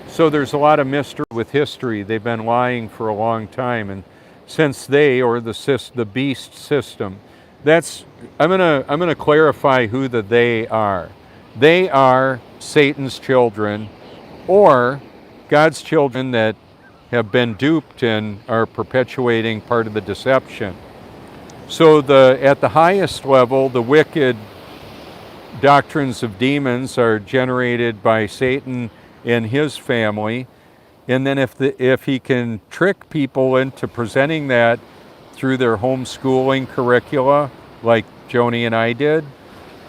So there's a lot of mystery with history. They've been lying for a long time, and since they, or the beast system, I'm gonna clarify who the they are. They are Satan's children, or God's children that have been duped and are perpetuating part of the deception. So at the highest level, the wicked doctrines of demons are generated by Satan and his family, and then if he can trick people into presenting that through their homeschooling curricula, like Joni and I did,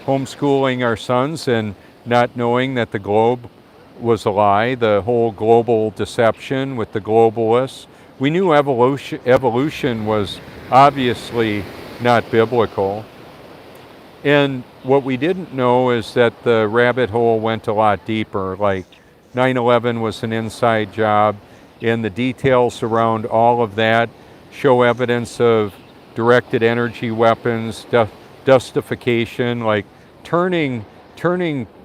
homeschooling our sons and not knowing that the globe was a lie, the whole global deception with the globalists. We knew evolution was obviously not biblical. And what we didn't know is that the rabbit hole went a lot deeper, like 9/11 was an inside job, and the details around all of that show evidence of directed energy weapons, dustification, like turning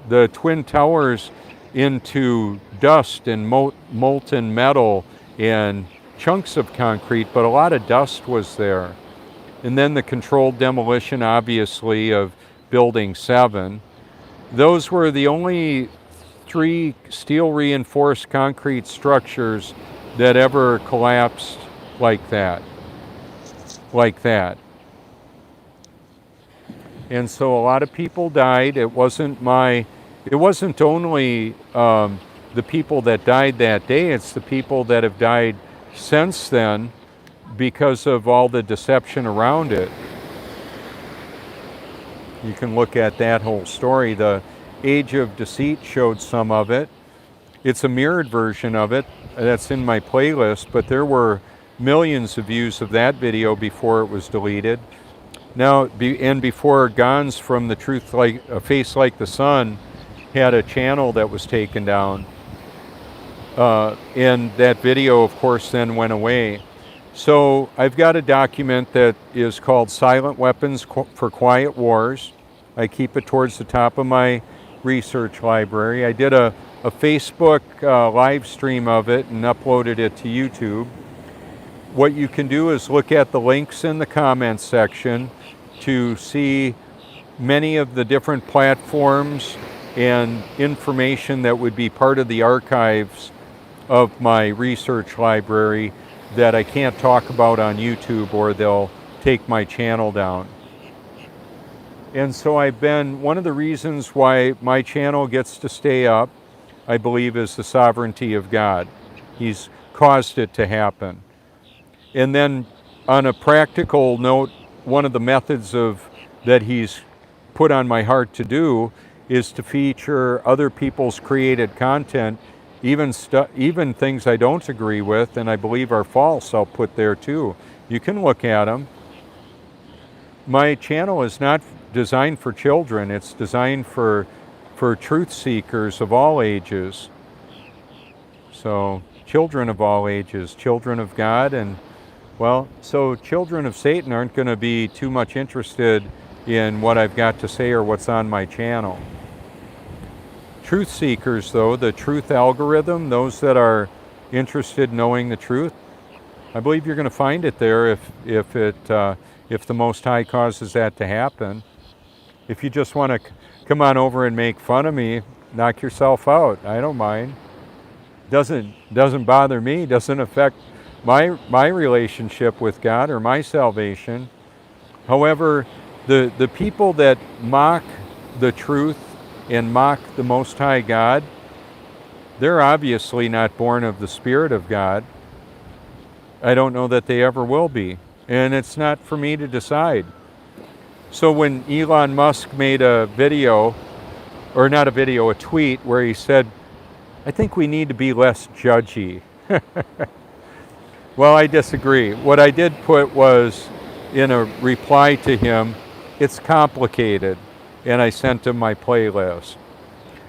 the Twin Towers into dust and molten metal and chunks of concrete, but a lot of dust was there. And then the controlled demolition, obviously, of Building 7. Those were the only 3 steel-reinforced concrete structures that ever collapsed like that. And so a lot of people died. It wasn't only the people that died that day, it's the people that have died since then because of all the deception around it. You can look at that whole story. The Age of Deceit showed some of it. It's a mirrored version of it that's in my playlist, but there were millions of views of that video before it was deleted. Now, and before Gons from the Truth Like a Face Like the Sun had a channel that was taken down. And that video, of course, then went away. So I've got a document that is called Silent Weapons for Quiet Wars. I keep it towards the top of my research library. I did a Facebook live stream of it and uploaded it to YouTube. What you can do is look at the links in the comments section to see many of the different platforms and information that would be part of the archives of my research library that I can't talk about on YouTube or they'll take my channel down. And so one of the reasons why my channel gets to stay up, I believe, is the sovereignty of God. He's caused it to happen. And then on a practical note, one of the methods that he's put on my heart to do is to feature other people's created content, even things I don't agree with and I believe are false, I'll put there too. You can look at them. My channel is not designed for children, it's designed for truth seekers of all ages. So children of all ages, children of God, and well, so children of Satan aren't going to be too much interested in what I've got to say or what's on my channel. Truth seekers, though, the truth algorithm, those that are interested in knowing the truth, I believe you're going to find it there if the Most High causes that to happen. If you just want to come on over and make fun of me, knock yourself out. I don't mind. Doesn't bother me, doesn't affect my relationship with God or my salvation. However, the people that mock the truth and mock the Most High God, they're obviously not born of the Spirit of God. I don't know that they ever will be. And it's not for me to decide. So when Elon Musk made a video, or not a video, a tweet where he said, I think we need to be less judgy. Well, I disagree. What I did put was, in a reply to him, it's complicated, and I sent him my playlist.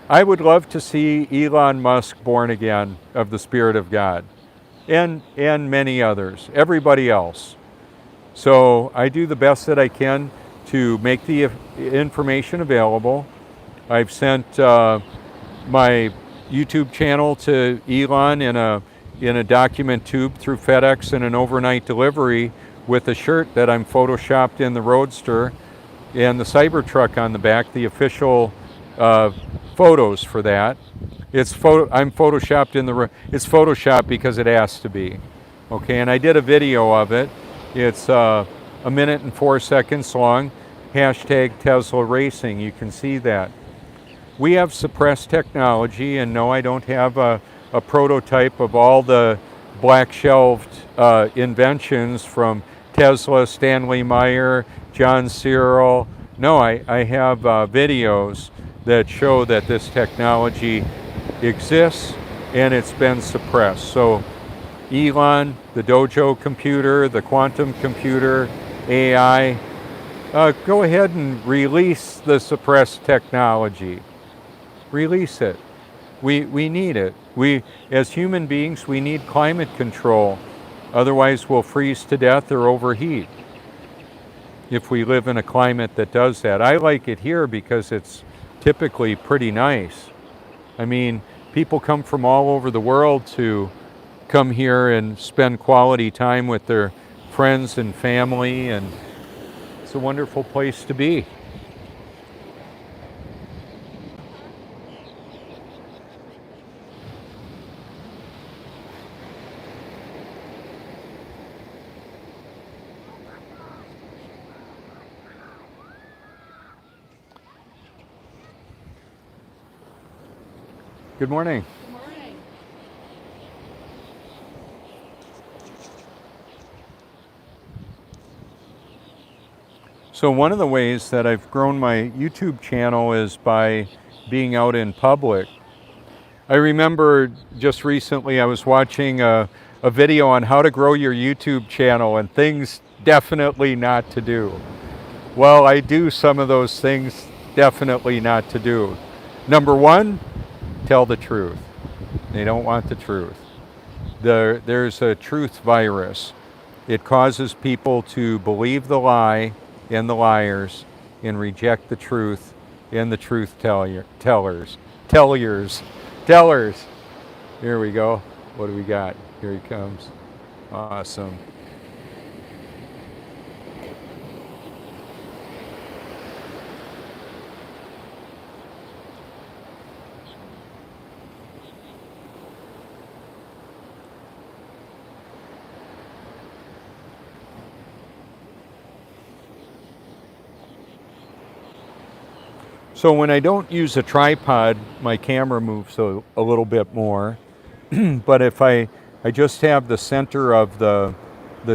I would love to see Elon Musk born again of the Spirit of God, and many others, everybody else. So I do the best that I can to make the information available. I've sent my YouTube channel to Elon in a document tube through FedEx and an overnight delivery with a shirt that I'm photoshopped in the Roadster and the Cybertruck on the back, the official photos for that. I'm photoshopped it's photoshopped because it has to be. Okay, and I did a video of it. It's 1 minute and 4 seconds long. Hashtag Tesla Racing. You can see that. We have suppressed technology, and no, I don't have a prototype of all the black-shelved inventions from Tesla, Stanley Meyer, John Cyril. No, I have videos that show that this technology exists and it's been suppressed. So Elon, the Dojo computer, the quantum computer, AI, go ahead and release the suppressed technology. Release it. We need it. As human beings, we need climate control. Otherwise, we'll freeze to death or overheat if we live in a climate that does that. I like it here because it's typically pretty nice. I mean, people come from all over the world to come here and spend quality time with their friends and family, and it's a wonderful place to be. Good morning. Good morning. So one of the ways that I've grown my YouTube channel is by being out in public. I remember just recently I was watching a video on how to grow your YouTube channel and things definitely not to do. Well, I do some of those things definitely not to do. Number one, tell the truth. They don't want the truth. There's a truth virus. It causes people to believe the lie and the liars and reject the truth and the truth tellers. Here we go. What do we got? Here he comes. Awesome. So when I don't use a tripod, my camera moves a little bit more. But if I just have the center of the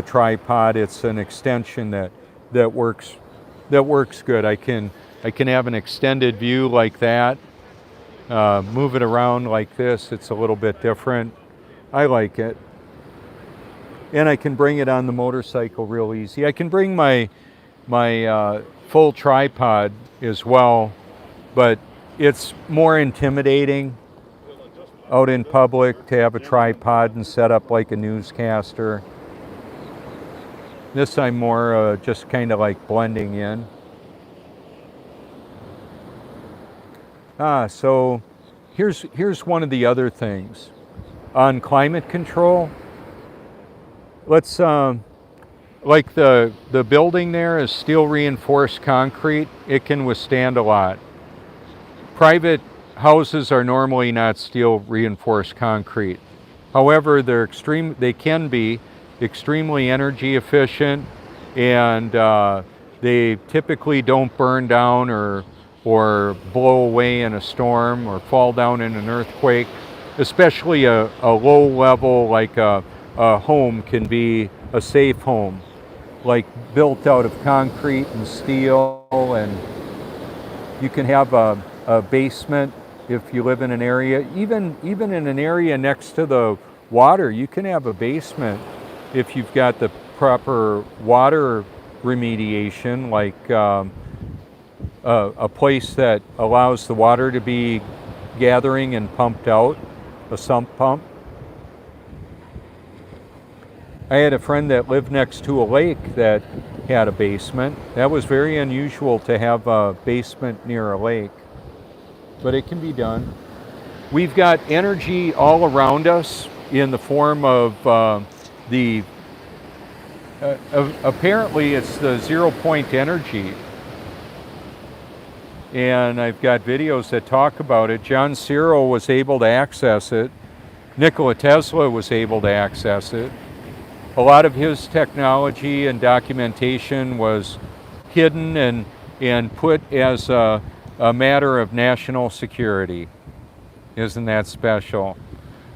tripod, it's an extension that works good. I can have an extended view like that. Move it around like this. It's a little bit different. I like it. And I can bring it on the motorcycle real easy. I can bring my full tripod as well, but it's more intimidating out in public to have a tripod and set up like a newscaster. This I'm more just kind of like blending in. So here's one of the other things. On climate control, let's, like the building there is steel reinforced concrete. It can withstand a lot. private houses are normally not steel reinforced concrete. However, they can be extremely energy efficient, and they typically don't burn down or blow away in a storm or fall down in an earthquake. Especially a low level like a home can be a safe home, like built out of concrete and steel, and you can have a basement if you live in an area, even in an area next to the water, you can have a basement if you've got the proper water remediation, like a place that allows the water to be gathering and pumped out, a sump pump. I had a friend that lived next to a lake that had a basement. That was very unusual to have a basement near a lake, but it can be done. We've got energy all around us in the form of apparently it's the 0-point energy. And I've got videos that talk about it. John Cyril was able to access it. Nikola Tesla was able to access it. A lot of his technology and documentation was hidden and put as a matter of national security. Isn't that special?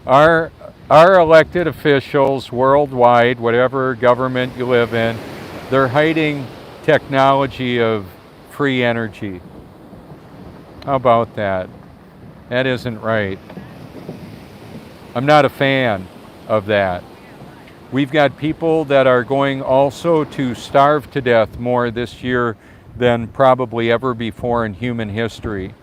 Our elected officials worldwide, whatever government you live in, they're hiding technology of free energy. How about that? That isn't right. I'm not a fan of that. We've got people that are going also to starve to death more this year than probably ever before in human history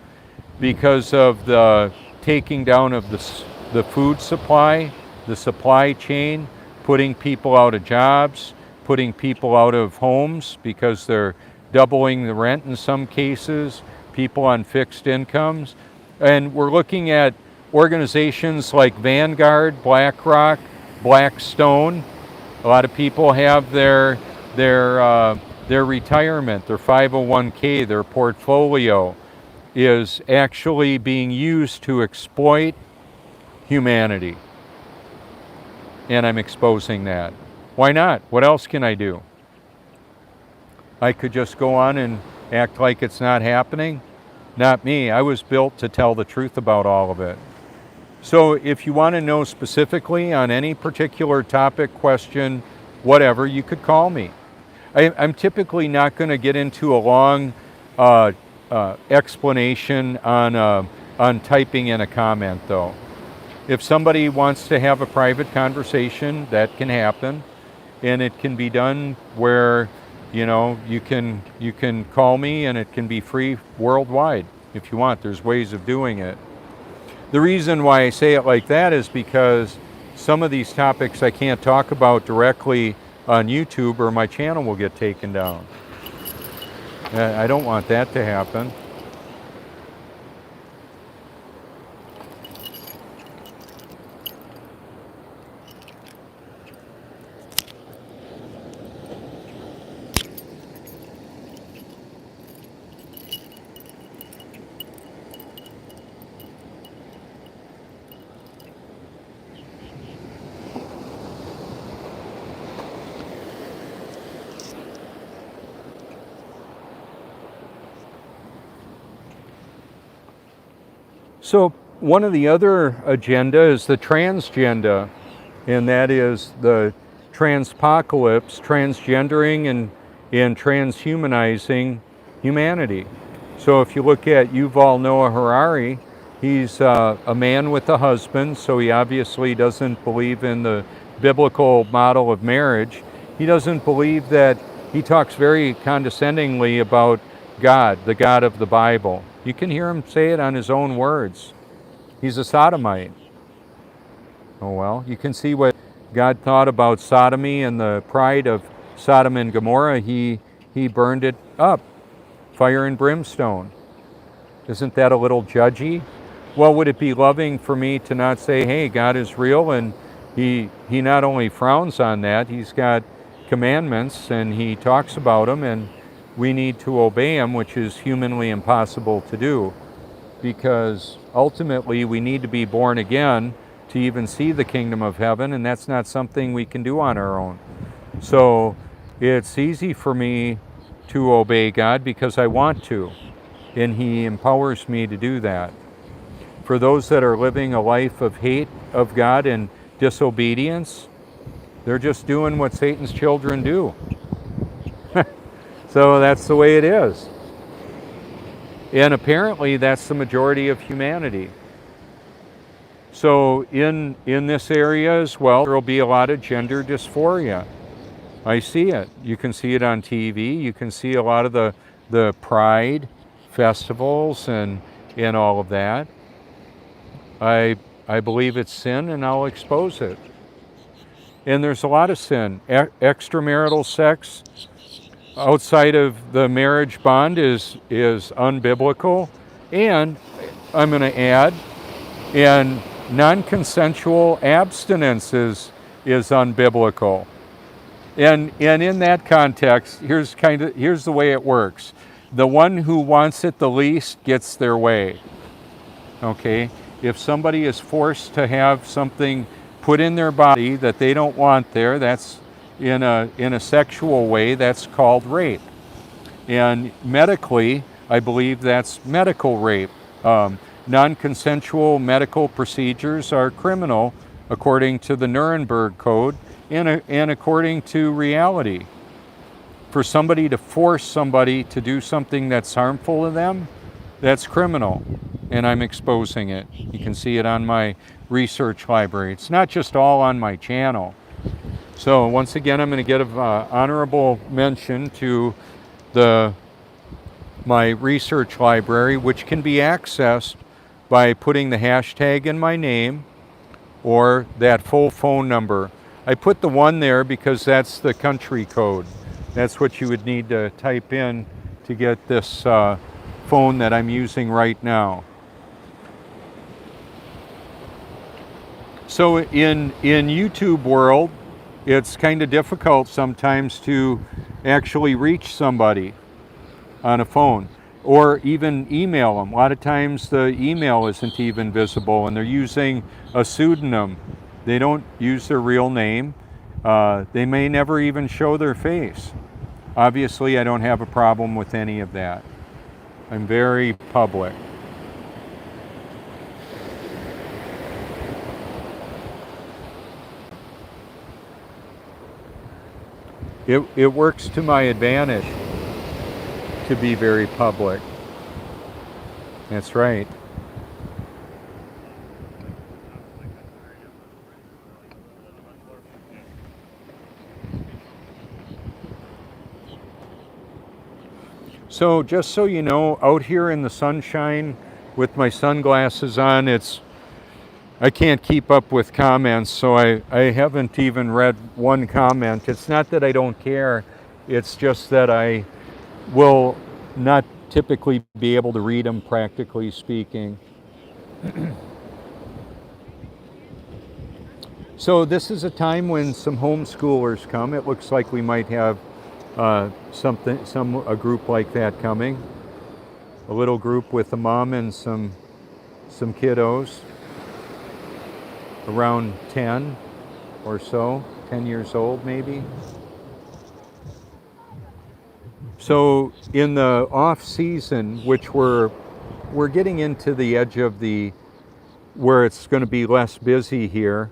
because of the taking down of the food supply, the supply chain, putting people out of jobs, putting people out of homes because they're doubling the rent in some cases, people on fixed incomes. And we're looking at organizations like Vanguard, BlackRock, Blackstone. A lot of people have their retirement, their 501k, their portfolio is actually being used to exploit humanity. And I'm exposing that. Why not? What else can I do? I could just go on and act like it's not happening. Not me. I was built to tell the truth about all of it. So if you want to know specifically on any particular topic, question, whatever, you could call me. I'm typically not going to get into a long explanation on typing in a comment, though. If somebody wants to have a private conversation, that can happen, and it can be done where, you know, you can call me, and it can be free worldwide if you want. There's ways of doing it. The reason why I say it like that is because some of these topics I can't talk about directly on YouTube or my channel will get taken down. I don't want that to happen. So one of the other agenda is the transgender, and that is the transpocalypse, transgendering and transhumanizing humanity. So if you look at Yuval Noah Harari, he's a man with a husband, so he obviously doesn't believe in the biblical model of marriage. He doesn't believe that, he talks very condescendingly about God, the God of the Bible. You can hear him say it on his own words. He's a sodomite. Oh well, you can see what God thought about sodomy and the pride of Sodom and Gomorrah. He burned it up, fire and brimstone. Isn't that a little judgy? Well, would it be loving for me to not say, hey, God is real, and he not only frowns on that, he's got commandments and he talks about them, and we need to obey them, which is humanly impossible to do. because ultimately we need to be born again to even see the kingdom of heaven, and that's not something we can do on our own. So it's easy for me to obey God because I want to, and He empowers me to do that. For those that are living a life of hate of God and disobedience, they're just doing what Satan's children do. So that's the way it is. And apparently that's the majority of humanity. So in this area as well, there will be a lot of gender dysphoria. I see it. You can see it on TV. You can see a lot of the pride festivals and all of that. I believe it's sin, and I'll expose it. And there's a lot of sin. Extramarital sex outside of the marriage bond is unbiblical. And I'm going to add, and non-consensual abstinence is unbiblical. And in that context, here's the way it works. The one who wants it the least gets their way. Okay? If somebody is forced to have something put in their body that they don't want there, that's in a sexual way, that's called rape. And medically, I believe that's medical rape. Non-consensual medical procedures are criminal according to the Nuremberg Code and according to reality. For somebody to force somebody to do something that's harmful to them, that's criminal, and I'm exposing it. You can see it on my research library. It's not just all on my channel. So once again, I'm going to give honorable mention to my research library, which can be accessed by putting the hashtag in my name or that full phone number. I put the 1 there because that's the country code. That's what you would need to type in to get this phone that I'm using right now. So in YouTube world, it's kind of difficult sometimes to actually reach somebody on a phone or even email them. A lot of times the email isn't even visible and they're using a pseudonym. They don't use their real name. They may never even show their face. Obviously, I don't have a problem with any of that. I'm very public. It works to my advantage to be very public. That's right. So just so you know, out here in the sunshine with my sunglasses on, I can't keep up with comments, so I haven't even read one comment. It's not that I don't care, it's just that I will not typically be able to read them, practically speaking. So this is a time when some homeschoolers come. It looks like we might have a group like that coming. A little group with a mom and some kiddos. Around 10 or so, 10 years old maybe. So in the off season, which we're getting into the edge of where it's going to be less busy here,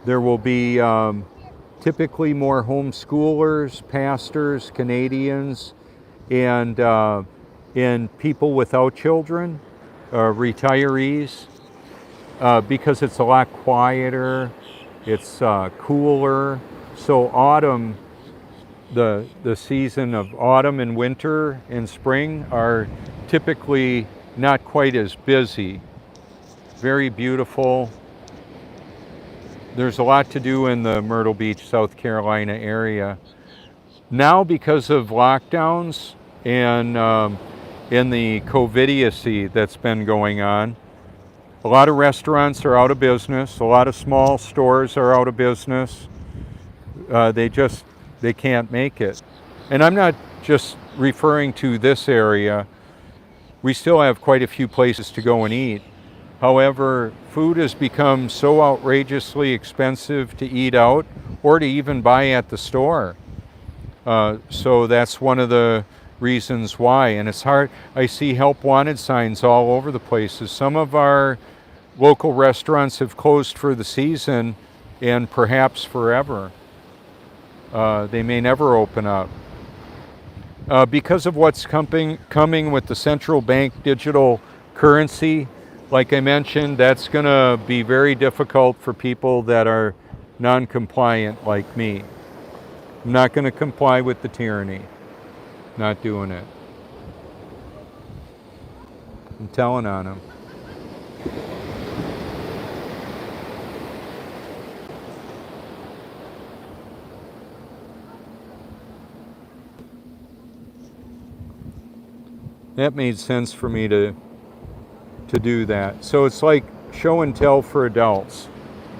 there will be typically more homeschoolers, pastors, Canadians, and people without children, retirees. Because it's a lot quieter, it's cooler. So autumn, the season of autumn and winter and spring are typically not quite as busy. Very beautiful. There's a lot to do in the Myrtle Beach, South Carolina area. Now because of lockdowns and in the COVIDiocy that's been going on, a lot of restaurants are out of business. A lot of small stores are out of business. They can't make it. And I'm not just referring to this area. We still have quite a few places to go and eat. However, food has become so outrageously expensive to eat out or to even buy at the store. So that's one of the reasons why. And it's hard. I see help wanted signs all over the places. Some of our local restaurants have closed for the season and perhaps forever. They may never open up. Because of what's coming with the central bank digital currency, like I mentioned, that's going to be very difficult for people that are non-compliant like me. I'm not going to comply with the tyranny. Not doing it. I'm telling on them. That made sense for me to do that. So it's like show and tell for adults.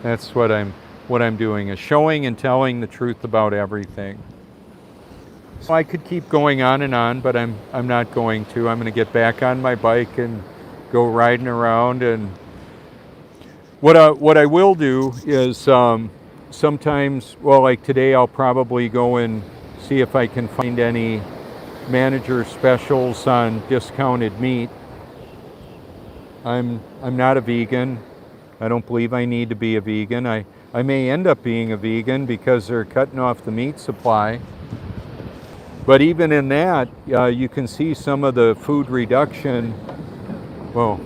That's what I'm doing, is showing and telling the truth about everything. So I could keep going on and on, but I'm not going to. I'm going to get back on my bike and go riding around. And what I will do is sometimes, well, like today, I'll probably go and see if I can find any manager specials on discounted meat. I'm not a vegan. I don't believe I need to be a vegan. I may end up being a vegan because they're cutting off the meat supply. But even in that, you can see some of the food reduction. Well,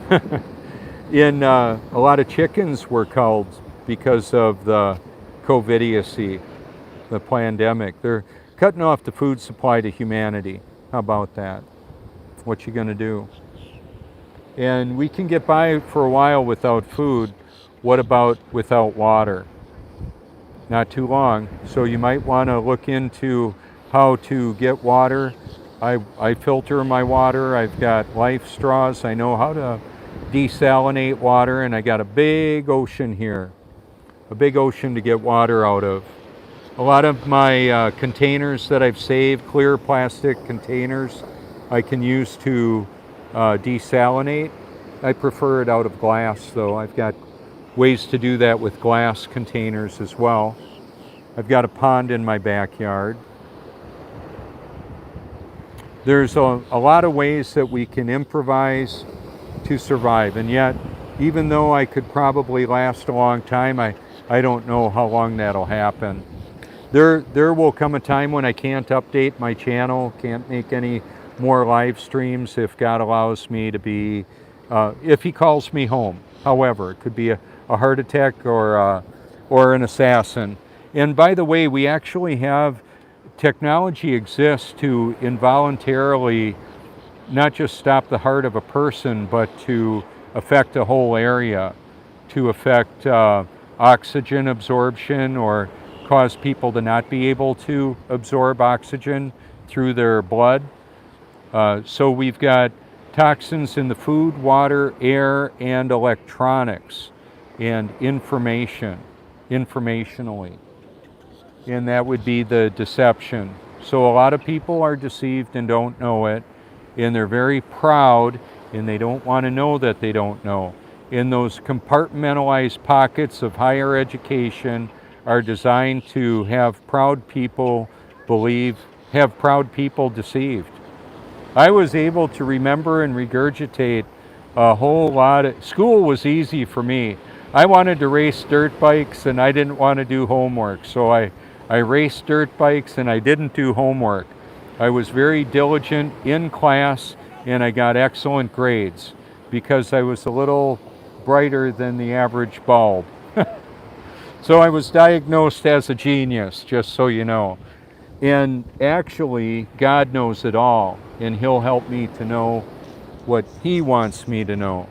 in a lot of chickens were culled because of the COVIDiocy, the pandemic. They're cutting off the food supply to humanity. How about that? What you gonna do? And we can get by for a while without food. What about without water? Not too long. So you might want to look into how to get water. I filter my water. I've got life straws. I know how to desalinate water, and I got a big ocean here. A big ocean to get water out of. A lot of my containers that I've saved, clear plastic containers, I can use to desalinate. I prefer it out of glass, though. I've got ways to do that with glass containers as well. I've got a pond in my backyard. There's a lot of ways that we can improvise to survive, and yet, even though I could probably last a long time, I don't know how long that'll happen. There will come a time when I can't update my channel, can't make any more live streams if God allows me to be, if He calls me home. However, it could be a heart attack or an assassin. And by the way, we actually have technology exists to involuntarily not just stop the heart of a person, but to affect a whole area, to affect oxygen absorption or cause people to not be able to absorb oxygen through their blood. So we've got toxins in the food, water, air, and electronics, and informationally. And that would be the deception. So a lot of people are deceived and don't know it, and they're very proud, and they don't want to know that they don't know. And those compartmentalized pockets of higher education are designed to have proud people have proud people deceived. I was able to remember and regurgitate a whole lot of, school was easy for me. I wanted to race dirt bikes and I didn't want to do homework, so I raced dirt bikes and I didn't do homework. I was very diligent in class and I got excellent grades because I was a little brighter than the average bulb. So I was diagnosed as a genius, just so you know. And actually, God knows it all, and He'll help me to know what He wants me to know.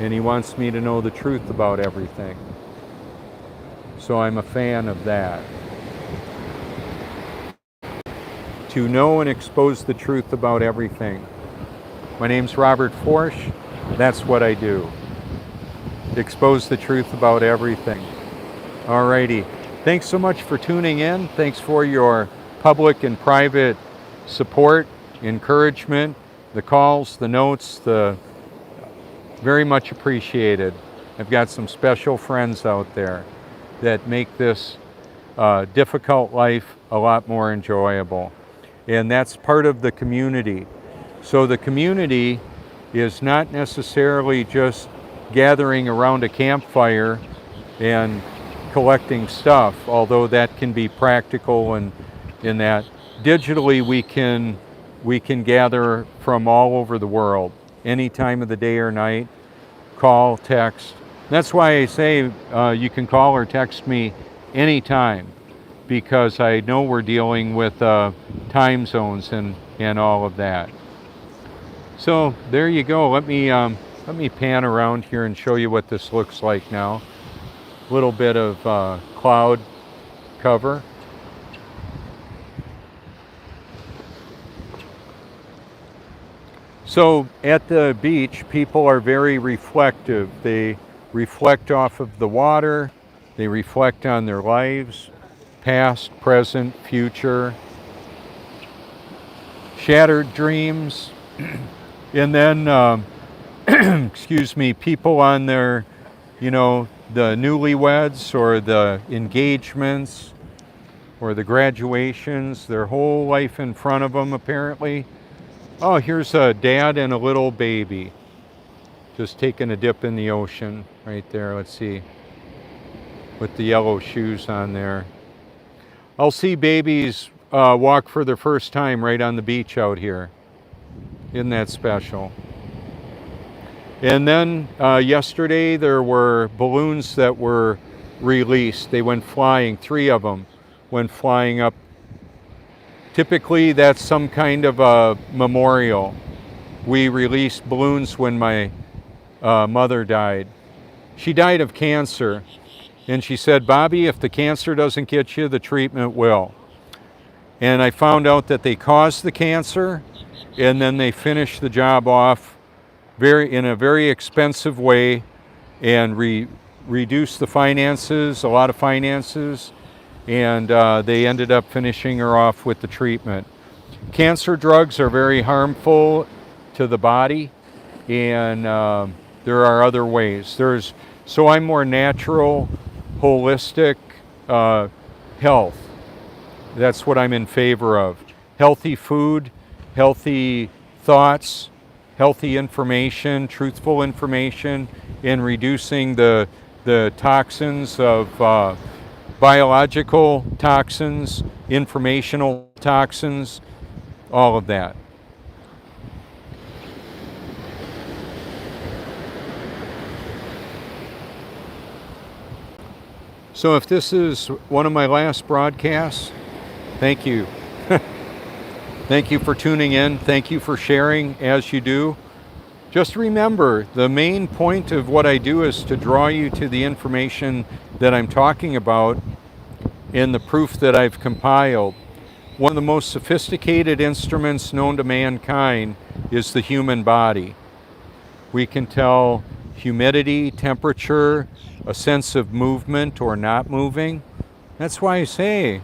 And He wants me to know the truth about everything. So I'm a fan of that. To know and expose the truth about everything. My name's Robert Forsch. That's what I do. Expose the truth about everything. Alrighty. Thanks so much for tuning in. Thanks for your public and private support, encouragement, the calls, the notes, very much appreciated. I've got some special friends out there that make this difficult life a lot more enjoyable. And that's part of the community. So the community is not necessarily just gathering around a campfire and collecting stuff, although that can be practical and in that. Digitally we can gather from all over the world, any time of the day or night, call, text. That's why I say you can call or text me anytime, because I know we're dealing with time zones and all of that. So there you go. Let me pan around here and show you what this looks like now. A little bit of cloud cover. So at the beach, people are very reflective. They reflect off of the water. They reflect on their lives, past, present, future, shattered dreams. And then, excuse me, people on their, the newlyweds or the engagements or the graduations, their whole life in front of them apparently. Oh, here's a dad and a little baby just taking a dip in the ocean right there. Let's see, with the yellow shoes on there. I'll see babies walk for their first time right on the beach out here. Isn't that special? And then yesterday there were balloons that were released. They went flying, 3 of them went flying up. Typically that's some kind of a memorial. We released balloons when my mother died. She died of cancer, and she said, "Bobby, if the cancer doesn't get you, the treatment will." And I found out that they caused the cancer, and then they finished the job off in a very expensive way and reduced the finances, a lot of finances, and they ended up finishing her off with the treatment. Cancer drugs are very harmful to the body, and there are other ways. So I'm more natural, holistic health. That's what I'm in favor of. Healthy food, healthy thoughts, healthy information, truthful information, and reducing the toxins of biological toxins, informational toxins, all of that. So if this is one of my last broadcasts, thank you. Thank you for tuning in. Thank you for sharing as you do. Just remember, the main point of what I do is to draw you to the information that I'm talking about and the proof that I've compiled. One of the most sophisticated instruments known to mankind is the human body. We can tell humidity, temperature, a sense of movement or not moving. That's why I say,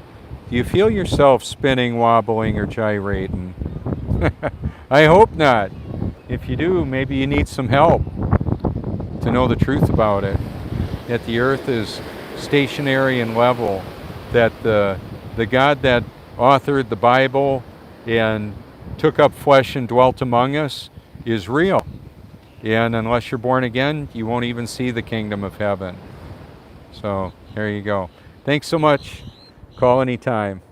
do you feel yourself spinning, wobbling, or gyrating? I hope not. If you do, maybe you need some help to know the truth about it. That the earth is stationary and level. That the God that authored the Bible and took up flesh and dwelt among us is real. And unless you're born again, you won't even see the kingdom of heaven. So there you go. Thanks so much. Call anytime.